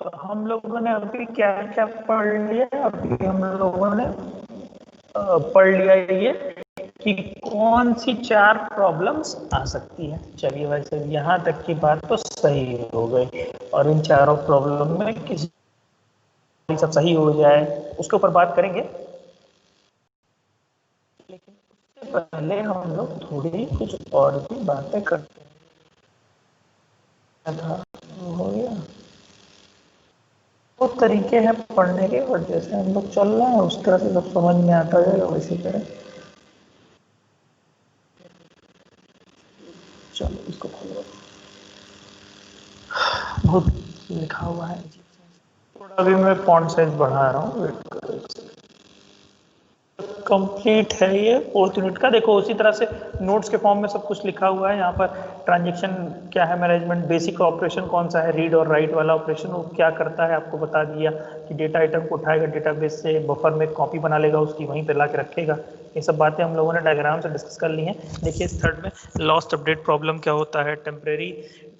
तो हम लोगों ने अभी क्या क्या पढ़ लिया? अभी हम लोगों ने पढ़ लिया ये कि कौन सी 4 प्रॉब्लम्स आ सकती है। चलिए वैसे यहाँ तक की बात तो सही हो गई, और इन चारों प्रॉब्लम में किसी सब सही हो जाए उसके ऊपर बात करेंगे। लेकिन उससे पहले हम लोग थोड़ी कुछ और भी बातें करते हैं। हो गया, वो तरीके हैं पढ़ने के, और जैसे हम लोग चल रहे हैं उस तरह से सब समझ में आता जाएगा, वैसे करें। चलो इसको खोलो, बहुत लिखा हुआ है, थोड़ा भी मैं फॉन्ट साइज बढ़ा रहा हूँ, वेट करो। कंप्लीट है ये 4th यूनिट का। देखो उसी तरह से नोट्स के फॉर्म में सब कुछ लिखा हुआ है। यहाँ पर ट्रांजेक्शन क्या है, मैनेजमेंट, बेसिक ऑपरेशन कौन सा है, रीड और राइट वाला ऑपरेशन वो क्या करता है आपको बता दिया, कि डेटा आइटम को उठाएगा डेटाबेस से, बफर में कॉपी बना लेगा उसकी, वहीं पे ला के रखेगा। ये सब बातें हम लोगों ने डायग्राम से डिस्कस कर ली हैं। देखिए इस थर्ड में लॉस्ट अपडेट प्रॉब्लम क्या होता है, टेम्परेरी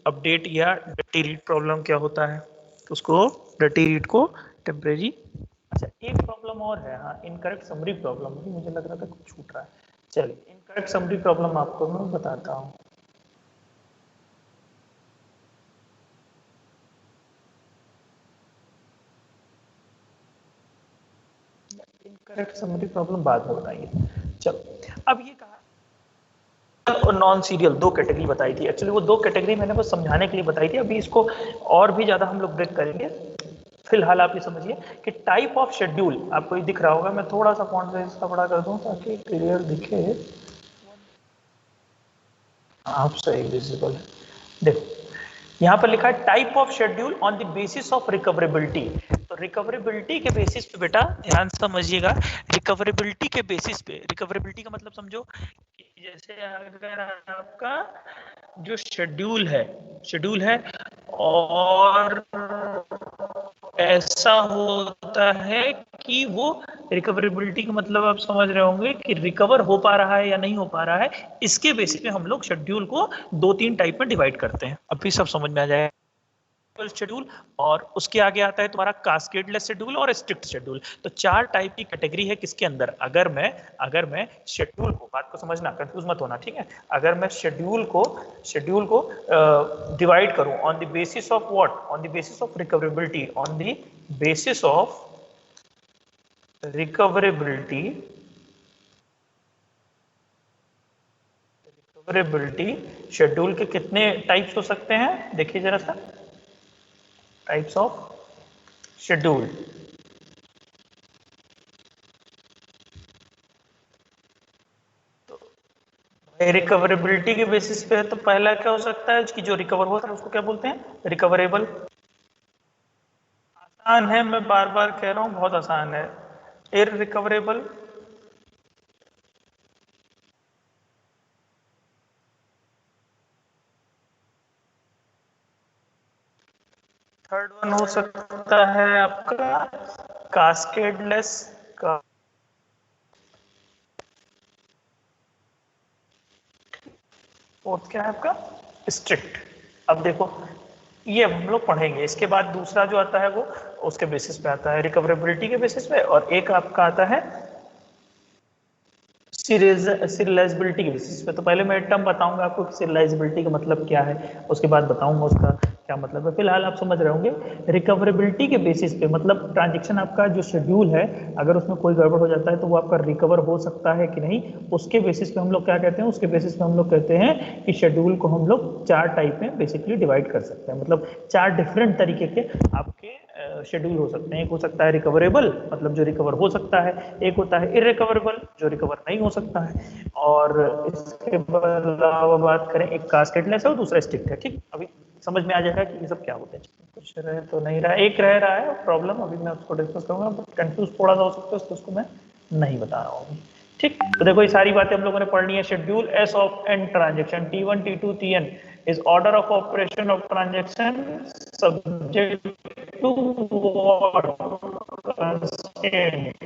अपडेट या डर्टी रीड प्रॉब्लम क्या होता है, उसको डर्टी रीड को टेम्परेरी। अच्छा, एक प्रॉब्लम और है, हाँ, इनकरेक्ट समरी प्रॉब्लम, मुझे लग रहा था कुछ छूट रहा है। चलिए इनकरेक्ट समरी प्रॉब्लम आपको मैं बताता हूँ। इनकरेक्ट समरी प्रॉब्लम बाद में बताइए। चलो अब ये कहा और नॉन सीरियल 2 कैटेगरी बताई थी। एक्चुअली वो 2 कैटेगरी मैंने वो समझाने के लिए बताई थी, अभी इसको और भी ज्यादा हम लोग ब्रेक करेंगे। फिलहाल आप ये समझिए कि टाइप ऑफ शेड्यूल आपको ये दिख रहा होगा, मैं थोड़ा सा फॉन्ट साइज इसका बड़ा कर दूं ताकि क्लियर दिखे। आप सही विजिबल है, देखो
यहाँ पर लिखा है type of schedule on the basis of recoverability. तो रिकवरेबिलिटी के बेसिस पे बेटा ध्यान से समझिएगा, रिकवरेबिलिटी के बेसिस पे, रिकवरेबिलिटी का मतलब समझो कि जैसे अगर आपका जो शेड्यूल है और ऐसा होता है कि वो रिकवरेबिलिटी का मतलब आप समझ रहे होंगे कि रिकवर हो पा रहा है या नहीं हो पा रहा है, इसके बेसिस पे हम लोग शेड्यूल को 2-3 टाइप में डिवाइड करते हैं। अभी सब समझ में आ जाएगा। शेड्यूल और उसके आगे आता है तुम्हारा कास्केडलेस शेड्यूल और स्ट्रिक्ट शेड्यूल। तो 4 टाइप की कैटेगरी है किसके अंदर। अगर मैं शेड्यूल को, बात को समझना, कंफ्यूज मत होना, ठीक है। अगर मैं शेड्यूल को डिवाइड करूं on the basis of what, on the basis of recoverability, on the basis of recoverability schedule के कितने टाइप्स हो सकते हैं, देखिए जरा सा, टाइप्स ऑफ शेड्यूल। रिकवरेबिलिटी के बेसिस पे है तो पहला क्या हो सकता है कि जो रिकवर होता है उसको क्या बोलते हैं, रिकवरेबल। आसान है, मैं बार बार कह रहा हूं, बहुत आसान है। इररिकवरेबल, थर्ड वन हो सकता है आपका कास्केडलेस का, फोर्थ क्या है आपका स्ट्रिक्ट। अब देखो ये हम लोग पढ़ेंगे, इसके बाद दूसरा जो आता है वो उसके बेसिस पे आता है, रिकवरेबिलिटी के बेसिस पे, और एक आपका आता है सीरियलाइजेबिलिटी के बेसिस पे। तो पहले मैं एक टर्म बताऊंगा आपको कि सीरियलाइजेबिलिटी का मतलब क्या है, उसके बाद बताऊंगा उसका क्या मतलब है। फिलहाल आप समझ रहे होंगे रिकवरेबिलिटी के बेसिस पे, मतलब ट्रांजेक्शन आपका जो शेड्यूल है, अगर उसमें कोई गड़बड़ हो जाता है तो वो आपका रिकवर हो सकता है कि नहीं, उसके बेसिस पे हम लोग क्या कहते हैं, उसके बेसिस पे हम लोग कहते हैं कि शेड्यूल को हम लोग 4 टाइप में बेसिकली डिवाइड कर सकते हैं। मतलब 4 डिफरेंट तरीके के आपके शेड्यूल हो सकते हैं। एक हो सकता है रिकवरेबल, मतलब जो रिकवर हो सकता है, एक होता है इररिकवरेबल जो रिकवर नहीं हो सकता है, और इसके अलावा बात करें एक कास्केडलेस है और दूसरा स्ट्रिक्ट है। ठीक, अभी समझ में आ जाएगा कि ये सब क्या होते हैं। कुछ रह तो नहीं रहा, एक रह रहा है प्रॉब्लम, अभी मैं उसको डिस्कस करूंगा, बट कंफ्यूज थोड़ा सा हो सकता है, उसको मैं नहीं बता रहा हूँ। ठीक, तो देखो ये सारी बातें हम लोगों ने पढ़नी है। Schedule S of N transaction T1 T2 Tn is order of operation of transaction subject to what constraint,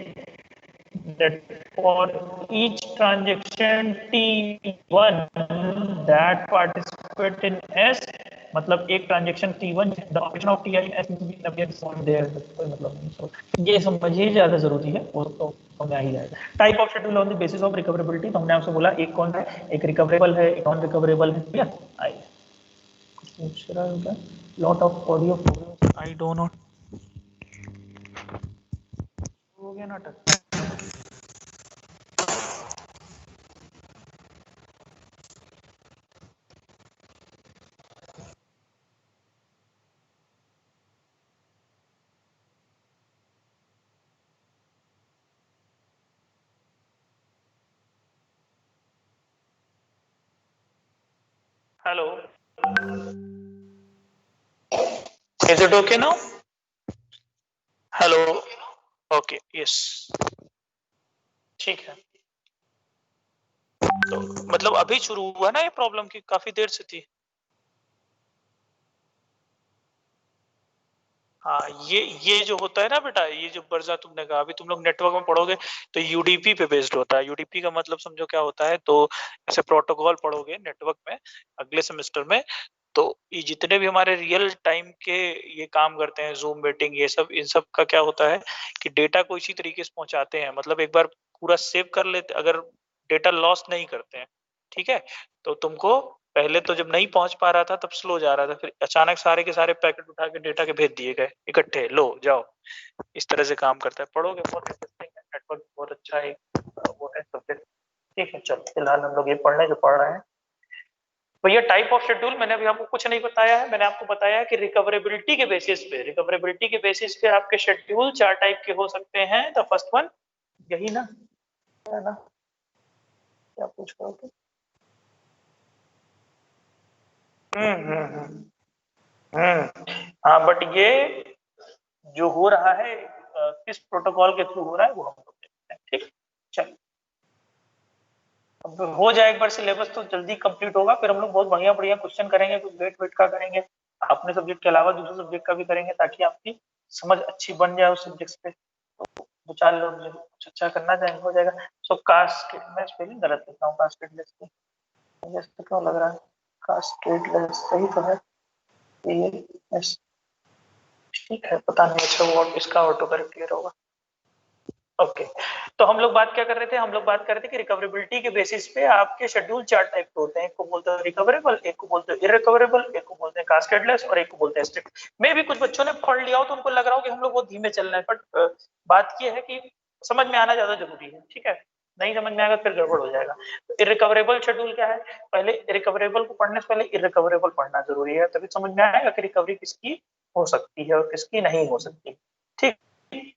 that for each transaction T1 that participate in S, मतलब एक transaction T1 the operation of Ti S there, कोई मतलब नहीं। So, ये समझिए ज्यादा जरूरी है, वो तो समझ आ ही जाएगा। Type of schedule on the basis of recoverability, तो हमने आपसे बोला एक कौन है, एक रिकवरेबल है, एक नॉन रिकवरेबल है। ठीक है, आइए पूछ रहा है lot of audio problems, I don't know, हो गया नाटक। Hello, is it okay now? Hello, okay, yes, ठीक है। तो मतलब अभी शुरू हुआ ना ये प्रॉब्लम, की काफी देर से थी। हाँ, ये जो होता है ना बेटा, ये जो वर्जन तुमने कहा, अभी तुम लोग नेटवर्क में पढ़ोगे तो यूडीपी पे बेस्ड होता है। यूडीपी का मतलब समझो क्या होता है, तो ऐसे प्रोटोकॉल पढ़ोगे नेटवर्क में अगले सेमेस्टर में, तो ये जितने भी हमारे रियल टाइम के ये काम करते हैं, जूम मीटिंग, ये सब, इन सब का क्या होता है कि डेटा को इसी तरीके से पहुंचाते हैं, मतलब एक बार पूरा सेव कर लेते, अगर डेटा लॉस नहीं करते हैं, ठीक है। तो तुमको पहले तो जब नहीं पहुंच पा रहा था तब स्लो जा रहा था, फिर अचानक सारे के सारे पैकेट उठा के डेटा के भेज दिए गए इकट्ठे, लो जाओ, इस तरह से काम करता है। पढ़ोगे, बहुत इंटरेस्टिंग है, नेटवर्क बहुत अच्छा है, वो है सब्जेक्ट। ठीक है, चलो फिलहाल हम लोग ये पढ़ रहे हैं जो पढ़ रहे हैं। तो ये टाइप ऑफ शेड्यूल मैंने अभी आपको कुछ नहीं बताया है, मैंने आपको बताया है कि रिकवरेबिलिटी के बेसिस पे, रिकवरेबिलिटी के बेसिस पे आपके शेड्यूल 4 टाइप के हो सकते हैं। द फर्स्ट वन, यही ना है ना, क्या पूछ रहे हो? हाँ, बट ये जो हो रहा है किस प्रोटोकॉल के थ्रू हो रहा है वो हम लोग देखते हैं। ठीक, चलो अब हो जाए एक बार सिलेबस तो जल्दी कंप्लीट होगा, फिर हम लोग बहुत बढ़िया बढ़िया क्वेश्चन करेंगे, कुछ वेट वेट का करेंगे, अपने सब्जेक्ट के अलावा दूसरे सब्जेक्ट का भी करेंगे, ताकि आपकी समझ अच्छी बन जाए उस सब्जेक्ट पे। तो दो चार लोग जो कुछ अच्छा करना चाहेंगे हो जाएगा। सो कास्ट, मैं स्पेलिंग गलत लिखा हूँ कास्टेडलेस की, मुझे ऐसा क्यों लग रहा है? कास्टेडलेस सही तो है ये, यस ठीक है, पता नहीं अच्छा वो इसका ऑटो करेक्ट क्लियर होगा। ओके, तो हम लोग बात क्या कर रहे थे? हम लोग बात कर रहे थे कि रिकवरेबिलिटी के बेसिस पे आपके शेड्यूल चार टाइप के होते हैं, एक को बोलते हैं रिकवरेबल, एक को बोलते हैं इररिकवरेबल, एक को बोलते हैं कास्केडलेस और एक को बोलते हैं स्ट्रिक्ट। मे भी कुछ बच्चों ने पढ़ लिया हो तो उनको लग रहा हो कि हम लोग बहुत धीमे चल रहे हैं, बट बात ये है कि समझ में आना ज्यादा जरूरी है। ठीक है, नहीं समझ में आएगा फिर गड़बड़ हो जाएगा। तो इररिकवरेबल शेड्यूल क्या है? पहले रिकवरेबल को पढ़ने से पहले इररिकवरेबल पढ़ना जरूरी है, तभी समझ में आएगा कि रिकवरी किसकी हो सकती है और किसकी नहीं हो सकती। ठीक,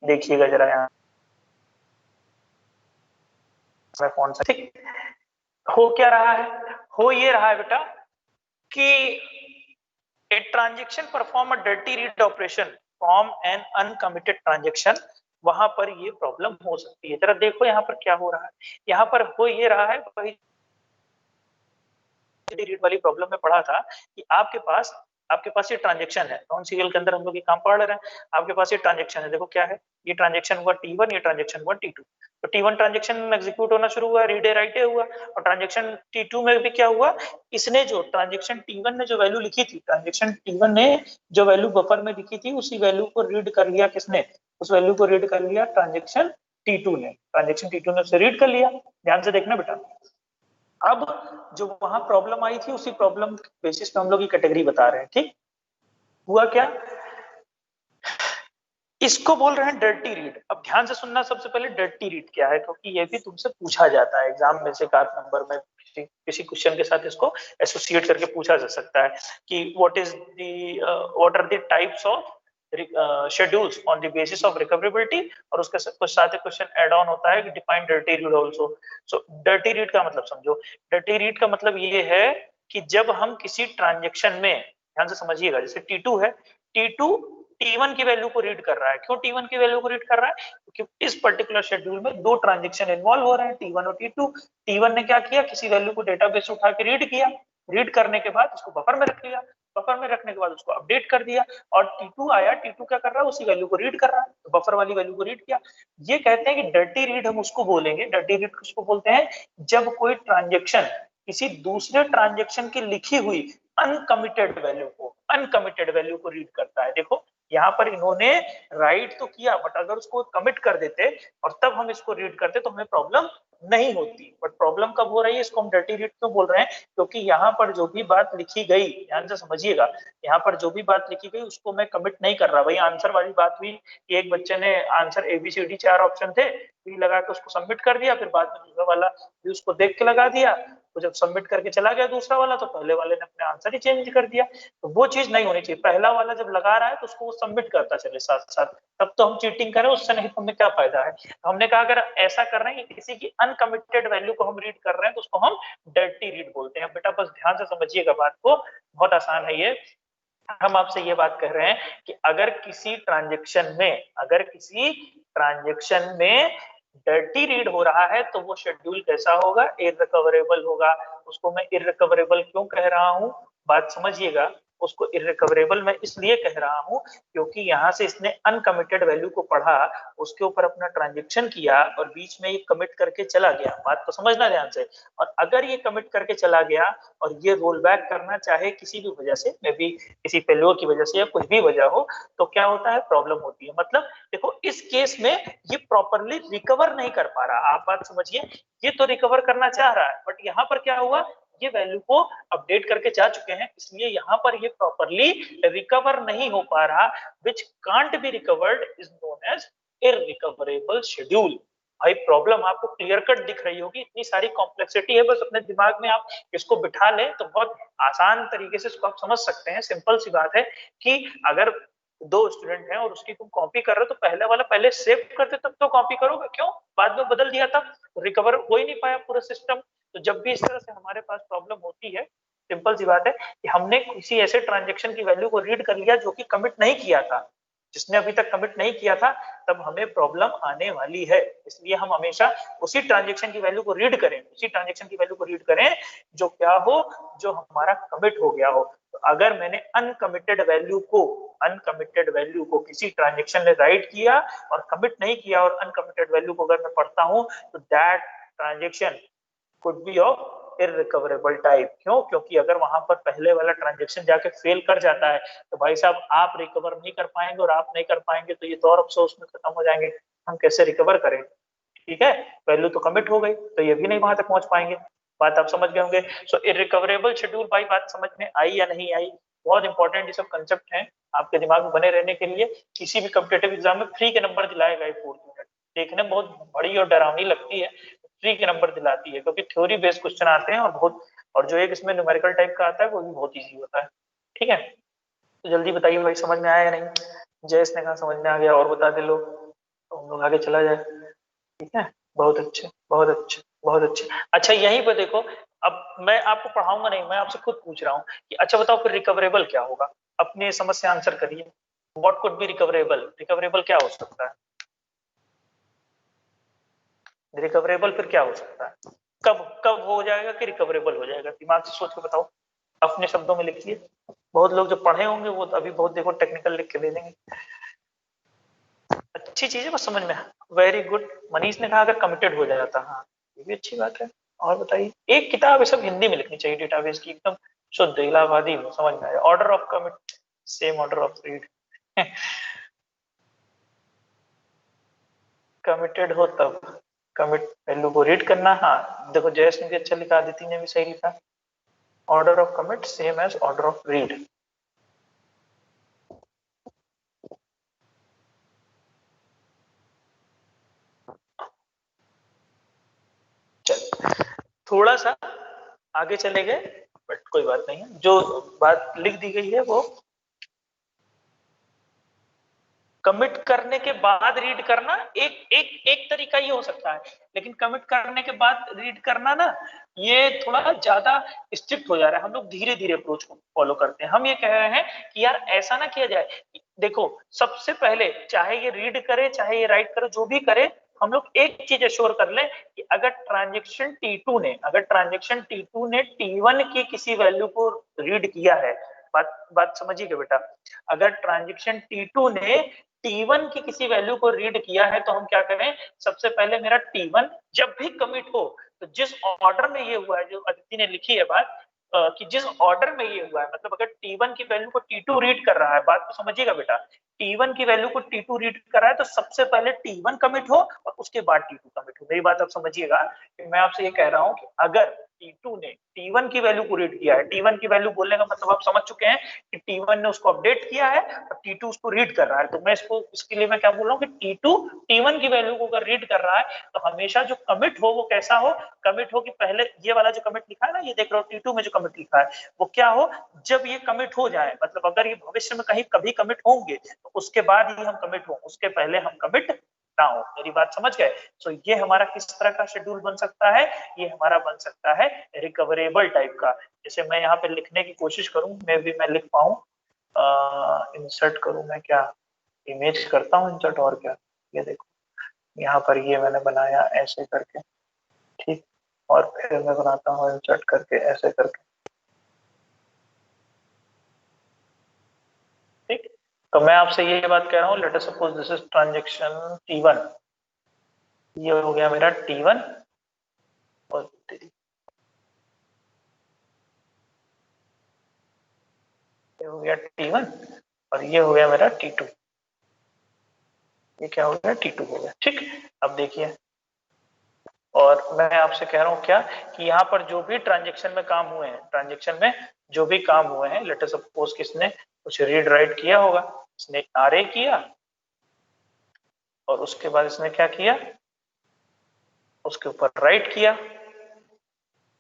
देखिएगा जरा यहाँ कौन सा। ठीक, हो क्या रहा है? हो ये रहा है बेटा कि a transaction perform a dirty read operation from an uncommitted transaction, वहां पर ये प्रॉब्लम हो सकती है। जरा देखो यहाँ पर क्या हो रहा है। यहाँ पर हो ये रहा है वही रीड वाली प्रॉब्लम में पढ़ा था कि आपके पास ये ट्रांजेक्शन है, नॉन सीरियल के अंदर हम लोग ये काम पढ़ रहे हैं। आपके पास ये ट्रांजेक्शन है, देखो क्या है, ये ट्रांजेक्शन हुआ T1, ये ट्रांजेक्शन हुआ T2। तो T1 ट्रांजेक्शन एग्जीक्यूट होना शुरू हुआ, रीडे राइटे हुआ, और ट्रांजेक्शन T2 में भी क्या हुआ, इसने जो ट्रांजेक्शन T1 ने जो वैल्यू लिखी थी, ट्रांजेक्शन T1 ने जो वैल्यू बफर में लिखी थी, उसी वैल्यू को रीड कर लिया किसने? उस वैल्यू को रीड कर लिया ट्रांजेक्शन T2 ने। ट्रांजेक्शन T2 ने उसे रीड कर लिया। ध्यान से देखना बेटा, अब जो वहां प्रॉब्लम आई थी उसी प्रॉब्लम बेसिस पे हम लोग ये कैटेगरी बता रहे हैं। ठीक, हुआ क्या, इसको बोल रहे हैं डर्टी रीड। अब ध्यान से सुनना, सबसे पहले डर्टी रीड क्या है, क्योंकि ये भी तुमसे पूछा जाता है एग्जाम में से, कार्ड नंबर में किसी क्वेश्चन के साथ इसको एसोसिएट करके पूछा जा सकता है कि what are the types of schedules on the basis of recoverability, और उसके कुछ साथ क्वेश्चन ऐड ऑन होता है कि define dirty read also. So dirty read का मतलब समझो। डर्टी रीड का मतलब ये है कि जब हम किसी ट्रांजेक्शन में, ध्यान से समझिएगा, जैसे T2 है, T2 T1 की वैल्यू को रीड कर रहा है। क्यों T1 की वैल्यू को रीड कर रहा है? क्योंकि इस पर्टिकुलर शेड्यूल में दो ट्रांजेक्शन इन्वॉल्व हो रहे हैं, T1 और T2। T1 ने क्या किया, किसी वैल्यू को डेटाबेस से उठा के रीड किया, रीड करने के बाद उसको बफर में रख लिया, बफर में रखने के बाद उसको अपडेट कर दिया, और T2 आया, T2 क्या कर रहा है, उसी वैल्यू को रीड कर रहा है, तो बफर वाली वैल्यू को रीड किया। ये कहते हैं कि डर्टी रीड हम उसको बोलेंगे। डर्टी रीड किसको बोलते हैं? जब कोई ट्रांजेक्शन किसी दूसरे ट्रांजेक्शन की लिखी हुई अनकमिटेड वैल्यू को रीड करता है। देखो यहाँ पर इन्होंने राइट तो किया, बट अगर उसको कमिट कर देते और तब हम इसको रीड करते तो हमें प्रॉब्लम नहीं होती। बट प्रॉब्लम कब हो रही है, इसको हम डर्टी रीड क्यों बोल रहे हैं? क्योंकि यहाँ पर जो भी बात लिखी गई, ध्यान से समझिएगा, यहाँ पर जो भी बात लिखी गई उसको मैं कमिट नहीं कर रहा। भाई आंसर वाली बात हुई कि एक बच्चे ने आंसर ABCD 4 ऑप्शन थे, लगा के उसको सबमिट कर दिया, फिर बाद में दूसरा वाला भी उसको देख के लगा दिया, तो जब सबमिट करके चला गया दूसरा वाला, तो पहले वाले ने अपने आंसर ही चेंज कर दिया। तो वो चीज नहीं होनी चाहिए। पहला वाला जब लगा रहा है तो उसको वो सबमिट करता चले साथ साथ, तब तो हम चीटिंग करें, उससे नहीं तो हमें क्या फायदा है। हमने कहा अगर ऐसा कर रहे हैं कि किसी की अनकमिटेड वैल्यू को हम रीड कर रहे हैं तो उसको हम डर्टी रीड बोलते हैं। बेटा बस ध्यान से समझिएगा बात को, बहुत आसान है ये। हम आपसे ये बात कर रहे हैं कि अगर किसी ट्रांजेक्शन में डर्टी रीड हो रहा है तो वो शेड्यूल कैसा होगा? इररिकवरेबल होगा। उसको मैं इररिकवरेबल क्यों कह रहा हूं, बात समझिएगा। उसको इररिकवरेबल मैं इसलिए कह रहा हूं क्योंकि यहां से इसने अनकमिटेड वैल्यू को पढ़ा, उसके ऊपर अपना ट्रांजेक्शन किया और बीच में ये कमिट करके चला गया। बात को समझना ध्यान से। और अगर ये कमिट करके चला गया और ये रोल बैक करना चाहे किसी भी वजह से, मे बी किसी फेल्योर की वजह से या कुछ भी वजह हो, तो क्या होता है, प्रॉब्लम होती है। मतलब देखो इस केस में ये प्रॉपरली रिकवर नहीं कर पा रहा। आप बात समझिए, ये तो रिकवर करना चाह रहा है, बट यहाँ पर क्या हुआ, ये वैल्यू को अपडेट करके जा चुके हैं, इसलिए यहाँ पर ये प्रॉपरली रिकवर नहीं हो पा रहा, which can't be recovered is known as irrecoverable schedule. भाई प्रॉब्लम आपको क्लियर कट दिख रही होगी, इतनी सारी कॉम्प्लेक्सिटी है, बस अपने दिमाग में आप इसको बिठा लें तो बहुत आसान तरीके से इसको आप समझ सकते हैं। सिंपल सी बात है कि अगर दो स्टूडेंट हैं और उसकी तुम कॉपी कर रहे हो तो पहले वाला पहले सेव करते तब तो कॉपी करोगे, क्यों बाद में बदल दिया तब, रिकवर हो ही नहीं पाया पूरा सिस्टम। तो जब भी इस तरह से हमारे पास प्रॉब्लम होती है सिंपल सी बात है कि हमने किसी ऐसे ट्रांजेक्शन की वैल्यू को रीड कर लिया जो कि कमिट नहीं किया था, जिसने अभी तक कमिट नहीं किया था, तब हमें प्रॉब्लम आने वाली है। इसलिए हम हमेशा उसी ट्रांजेक्शन की वैल्यू को रीड करें, उसी ट्रांजेक्शन की वैल्यू को रीड करें जो क्या हो, जो हमारा कमिट हो गया हो। तो अगर मैंने अनकमिटेड वैल्यू को किसी ट्रांजेक्शन में राइट किया और कमिट नहीं किया और अनकमिटेड वैल्यू को अगर मैं पढ़ता हूं तो that transaction could be of irrecoverable type. क्यों? क्योंकि अगर वहां पर पहले वाला ट्रांजेक्शन जाके फेल कर जाता है तो भाई साहब आप रिकवर नहीं कर पाएंगे, और आप नहीं कर पाएंगे तो ये तो और अफसोस में खत्म हो जाएंगे, हम कैसे रिकवर करें। ठीक है, वैल्यू तो कमिट हो गई तो ये भी नहीं वहां तक पहुंच पाएंगे। बात आप समझ गए होंगे। सो इररिकवरेबल शेड्यूल भाई, बात समझ में आई या नहीं आई? बहुत इंपॉर्टेंट ये सब कंसेप्ट हैं आपके दिमाग में बने रहने के लिए। किसी भी कॉम्पिटिटिव एग्जाम में फ्री के नंबर दिलाएगा ये 4th यूनिट। देखने में बहुत बड़ी और डरावनी लगती है, फ्री के नंबर दिलाती है, क्योंकि थ्योरी बेस्ड क्वेश्चन आते हैं और जो एक इसमें न्यूमेरिकल टाइप का आता है वो भी बहुत इजी होता है। ठीक है, तो जल्दी बताइए भाई समझ में आया या नहीं? जयेश ने कहा समझ में आ गया, और बता दे लोग तो हम लोग आगे चला जाए। ठीक है, बहुत अच्छे बहुत अच्छे बहुत अच्छे। अच्छा यहीं पर देखो, अब मैं आपको पढ़ाऊंगा नहीं, मैं आपसे खुद पूछ रहा हूँ कि अच्छा बताओ फिर रिकवरेबल क्या होगा? अपनी समझ से आंसर करिए। What could be recoverable? Recoverable क्या हो सकता है? रिकवरेबल फिर क्या हो सकता है? कब कब हो जाएगा कि रिकवरेबल हो जाएगा? दिमाग से सोच के बताओ, अपने शब्दों में लिखिए। बहुत लोग जो पढ़े होंगे वो अभी बहुत देखो टेक्निकल लिख के दे देंगे। अच्छी चीज है, बस समझ में। Very good. मनीष ने कहा अगर कमिटेड हो जाता, हाँ ये भी अच्छी बात है। और बताइए, एक किताब ये सब हिंदी में लिखनी चाहिए डेटाबेस की, एकदम शुद्ध इलाहाबादी में, समझ में आया। Order of commit, same order of read. Committed हो तब कमिट वैल्यू को रीड करना। हाँ देखो जयेश ने भी अच्छा लिखा, आदिति ने भी सही लिखा। Order of commit same as order of read. चल थोड़ा सा आगे चले गए, बट कोई बात नहीं है, जो बात लिख दी गई है वो कमिट करने के बाद रीड करना एक एक एक तरीका ये हो सकता है, लेकिन कमिट करने के बाद रीड करना ना, ये थोड़ा ज्यादा स्ट्रिक्ट हो जा रहा है। हम लोग धीरे धीरे अप्रोच को फॉलो करते हैं। हम ये कह रहे हैं कि यार ऐसा ना किया जाए। देखो सबसे पहले चाहे ये रीड करे चाहे ये राइट करे, जो भी करे, हम लोग एक चीज एश्योर कर लें कि अगर ट्रांजेक्शन T2 ने T1 की किसी वैल्यू को रीड किया है, बात समझिएगा बेटा, अगर ट्रांजेक्शन T2 ने T1 की किसी वैल्यू को रीड किया है तो हम क्या करें, सबसे पहले मेरा T1 जब भी कमिट हो, तो जिस ऑर्डर में ये हुआ है, जो अदिति ने लिखी है बात, कि जिस ऑर्डर में ये हुआ है, मतलब अगर T1 की वैल्यू को T2 रीड कर रहा है, बात तो समझिएगा बेटा, T1 की वैल्यू को T2 रीड कर रहा है तो सबसे पहले T1 कमिट हो और उसके बाद T2 कमिट हो। मेरी बात आप समझिएगा, मैं आपसे ये कह रहा हूं कि अगर T2 ने T1 की वैल्यू को रीड किया है, T1 की वैल्यू बोलने का मतलब आप समझ चुके हैं कि T1 ने उसको अपडेट किया है और T2 उसको रीड कर रहा है, तो मैं इसके लिए मैं क्या बोल रहा हूँ कि T2 T1 की वैल्यू को अगर रीड कर रहा है तो हमेशा जो कमिट हो वो कैसा हो, कमिट हो कि पहले ये वाला जो कमिट लिखा है ना, ये देख रहे हो T2 में जो कमिट लिखा है वो क्या हो, जब ये कमिट हो जाए, मतलब अगर ये भविष्य में कहीं कभी कमिट होंगे तो उसके बाद ही हम कमिट हो, उसके पहले हम कमिट ना हो। मेरी बात समझ गए? सो ये हमारा किस तरह का शेड्यूल बन सकता है, ये हमारा बन सकता है रिकवरेबल टाइप का। जैसे मैं यहाँ पे लिखने की कोशिश करूं, मैं लिख पाऊं, इंसर्ट करूं मैं, क्या इमेज करता हूं इंसर्ट, और क्या, ये देखो यहाँ पर ये मैंने बनाया ऐसे करके, ठीक, और फिर मैं बनाता हूँ इंसर्ट करके ऐसे करके, ठीक। तो मैं आपसे ये बात कह रहा हूँ, let us suppose this is transaction T1, ये हो गया मेरा T1 और ये हो गया T1 और ये हो गया मेरा T2, ये क्या हो गया T2 हो गया, ठीक। अब देखिए, और मैं आपसे कह रहा हूँ क्या कि यहाँ पर जो भी ट्रांजैक्शन में काम हुए हैं, ट्रांजैक्शन में जो भी काम हुए हैं, लेट अस सपोज किसने कुछ रीड राइट किया होगा, इसने आरए किया और उसके बाद इसने क्या किया, उसके ऊपर राइट किया,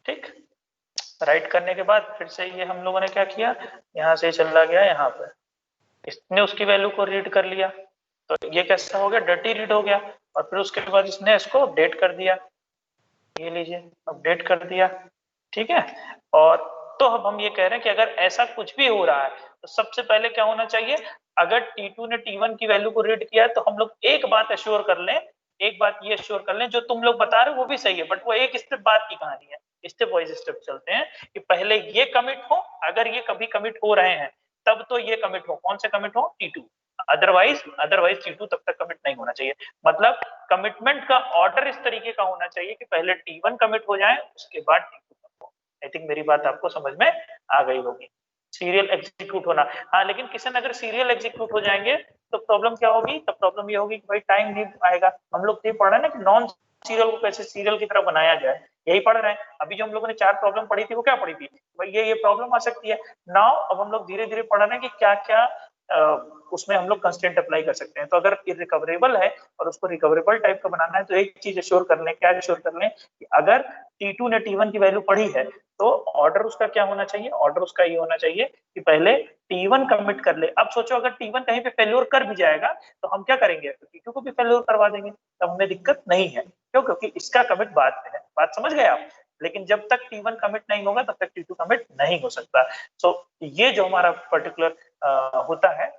ठीक। राइट करने के बाद फिर से ये हम लोगों ने क्या किया, यहाँ से चला गया यहाँ पर, इसने उसकी वैल्यू को रीड कर लिया, तो ये कैसा हो गया, डर्टी रीड हो गया, और फिर उसके बाद इसने इसको अपडेट कर दिया, ये लीजिए अपडेट कर दिया, ठीक है। और तो अब हम ये कह रहे हैं कि अगर ऐसा कुछ भी हो रहा है तो सबसे पहले क्या होना चाहिए, अगर T2 ने T1 की वैल्यू को रीड किया है तो हम लोग एक बात एश्योर कर लें, एक बात ये एश्योर कर लें, जो तुम लोग बता रहे हो वो भी सही है, बट वो एक स्टेप बाद की कहानी है। स्टेप वाइज स्टेप चलते हैं कि पहले ये कमिट हो, अगर ये कभी कमिट हो रहे हैं तब तो ये कमिट हो, कौन से कमिट हो, T2, अदरवाइज T2 तब तक कमिट नहीं होना चाहिए। मतलब कमिटमेंट का ऑर्डर इस तरीके का होना चाहिए कि पहले T1 कमिट हो जाए उसके बाद T2 कमिट हो। आई थिंक मेरी बात आपको समझ में आ गई होगी। सीरियल एग्जीक्यूट होना, हाँ, लेकिन किशन अगर सीरियल एग्जीक्यूट हो जाएंगे तो प्रॉब्लम क्या होगी, तब प्रॉब्लम ये होगी कि भाई टाइम नहीं आएगा। हम लोग ये पढ़ा ना कि नॉन सीरियल को कैसे सीरियल की तरह बनाया जाए, यही पढ़ रहे हैं। अभी जो हम लोगों ने 4 प्रॉब्लम पढ़ी थी वो क्या पढ़ी थी, भाई ये प्रॉब्लम आ सकती है। नाउ अब हम लोग धीरे धीरे पढ़ रहे हैं कि क्या क्या उसमें हम लोग कंस्ट्रेंट अप्लाई कर सकते हैं। तो अगर इरिकवरेबल है और उसको रिकवरेबल टाइप का बनाना है तो एक चीज एश्योर कर लें, क्या एश्योर कर लें कि अगर T2 ने T1 की वैल्यू पढ़ी है तो ऑर्डर उसका क्या होना चाहिए, ऑर्डर उसका ये होना चाहिए कि पहले T1 कमिट कर ले। अब सोचो अगर T1 कहीं पे फेल्योर कर भी जाएगा तो हम क्या करेंगे, तो T2 को भी फेल्योर करवा देंगे, तब हमें दिक्कत नहीं है। क्यों, क्योंकि इसका कमिट बाद में है। बात समझ गए आप। लेकिन जब तक T1 कमिट नहीं होगा तब तक T2 कमिट नहीं हो सकता। सो ये जो हमारा पर्टिकुलर होता है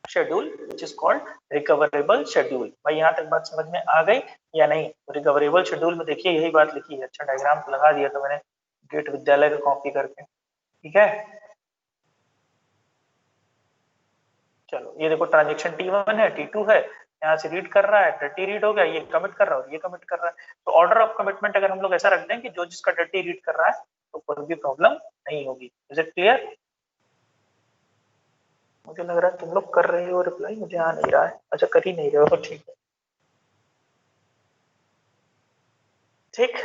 schedule which is called recoverable schedule. भाई यहाँ तक बात समझ में आ गई या नहीं। रिकवरेबल शेड्यूल में देखिए यही बात लिखी है। अच्छा डायग्राम तो लगा दिया था मैंने गेट विद्यालय का कॉपी करके, ठीक है। चलो ये देखो ट्रांजेक्शन T1 है, T2 है, यहाँ से रीड कर रहा है, डर्टी रीड हो गया, ये कमिट कर रहा है, ये कमिट कर रहा है। तो ऑर्डर ऑफ कमिटमेंट अगर हम लोग ऐसा रख दें कि जो जिसका डर्टी रीड कर रहा है तो कोई भी प्रॉब्लम नहीं होगी। Is it clear? मुझे लग रहा है तुम लोग कर रहे हो रिप्लाई, मुझे आ नहीं रहा है। अच्छा कर ही नहीं रहे हो, ठीक है ठीक।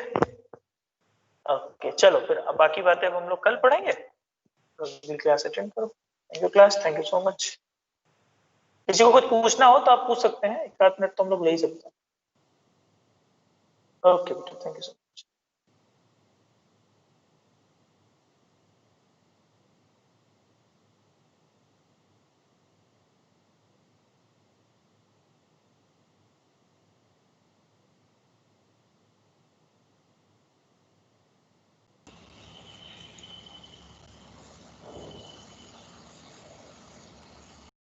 ओके चलो फिर अब बाकी बातें अब हम लोग कल पढ़ेंगे। तो क्लास अटेंड करो। Thank you class, thank you so much. किसी को कुछ पूछना हो तो आप पूछ सकते हैं, 1 आध मिनट तो हम लोग ले ही सकते हैं। ओके बेटा, थैंक यू सो मच।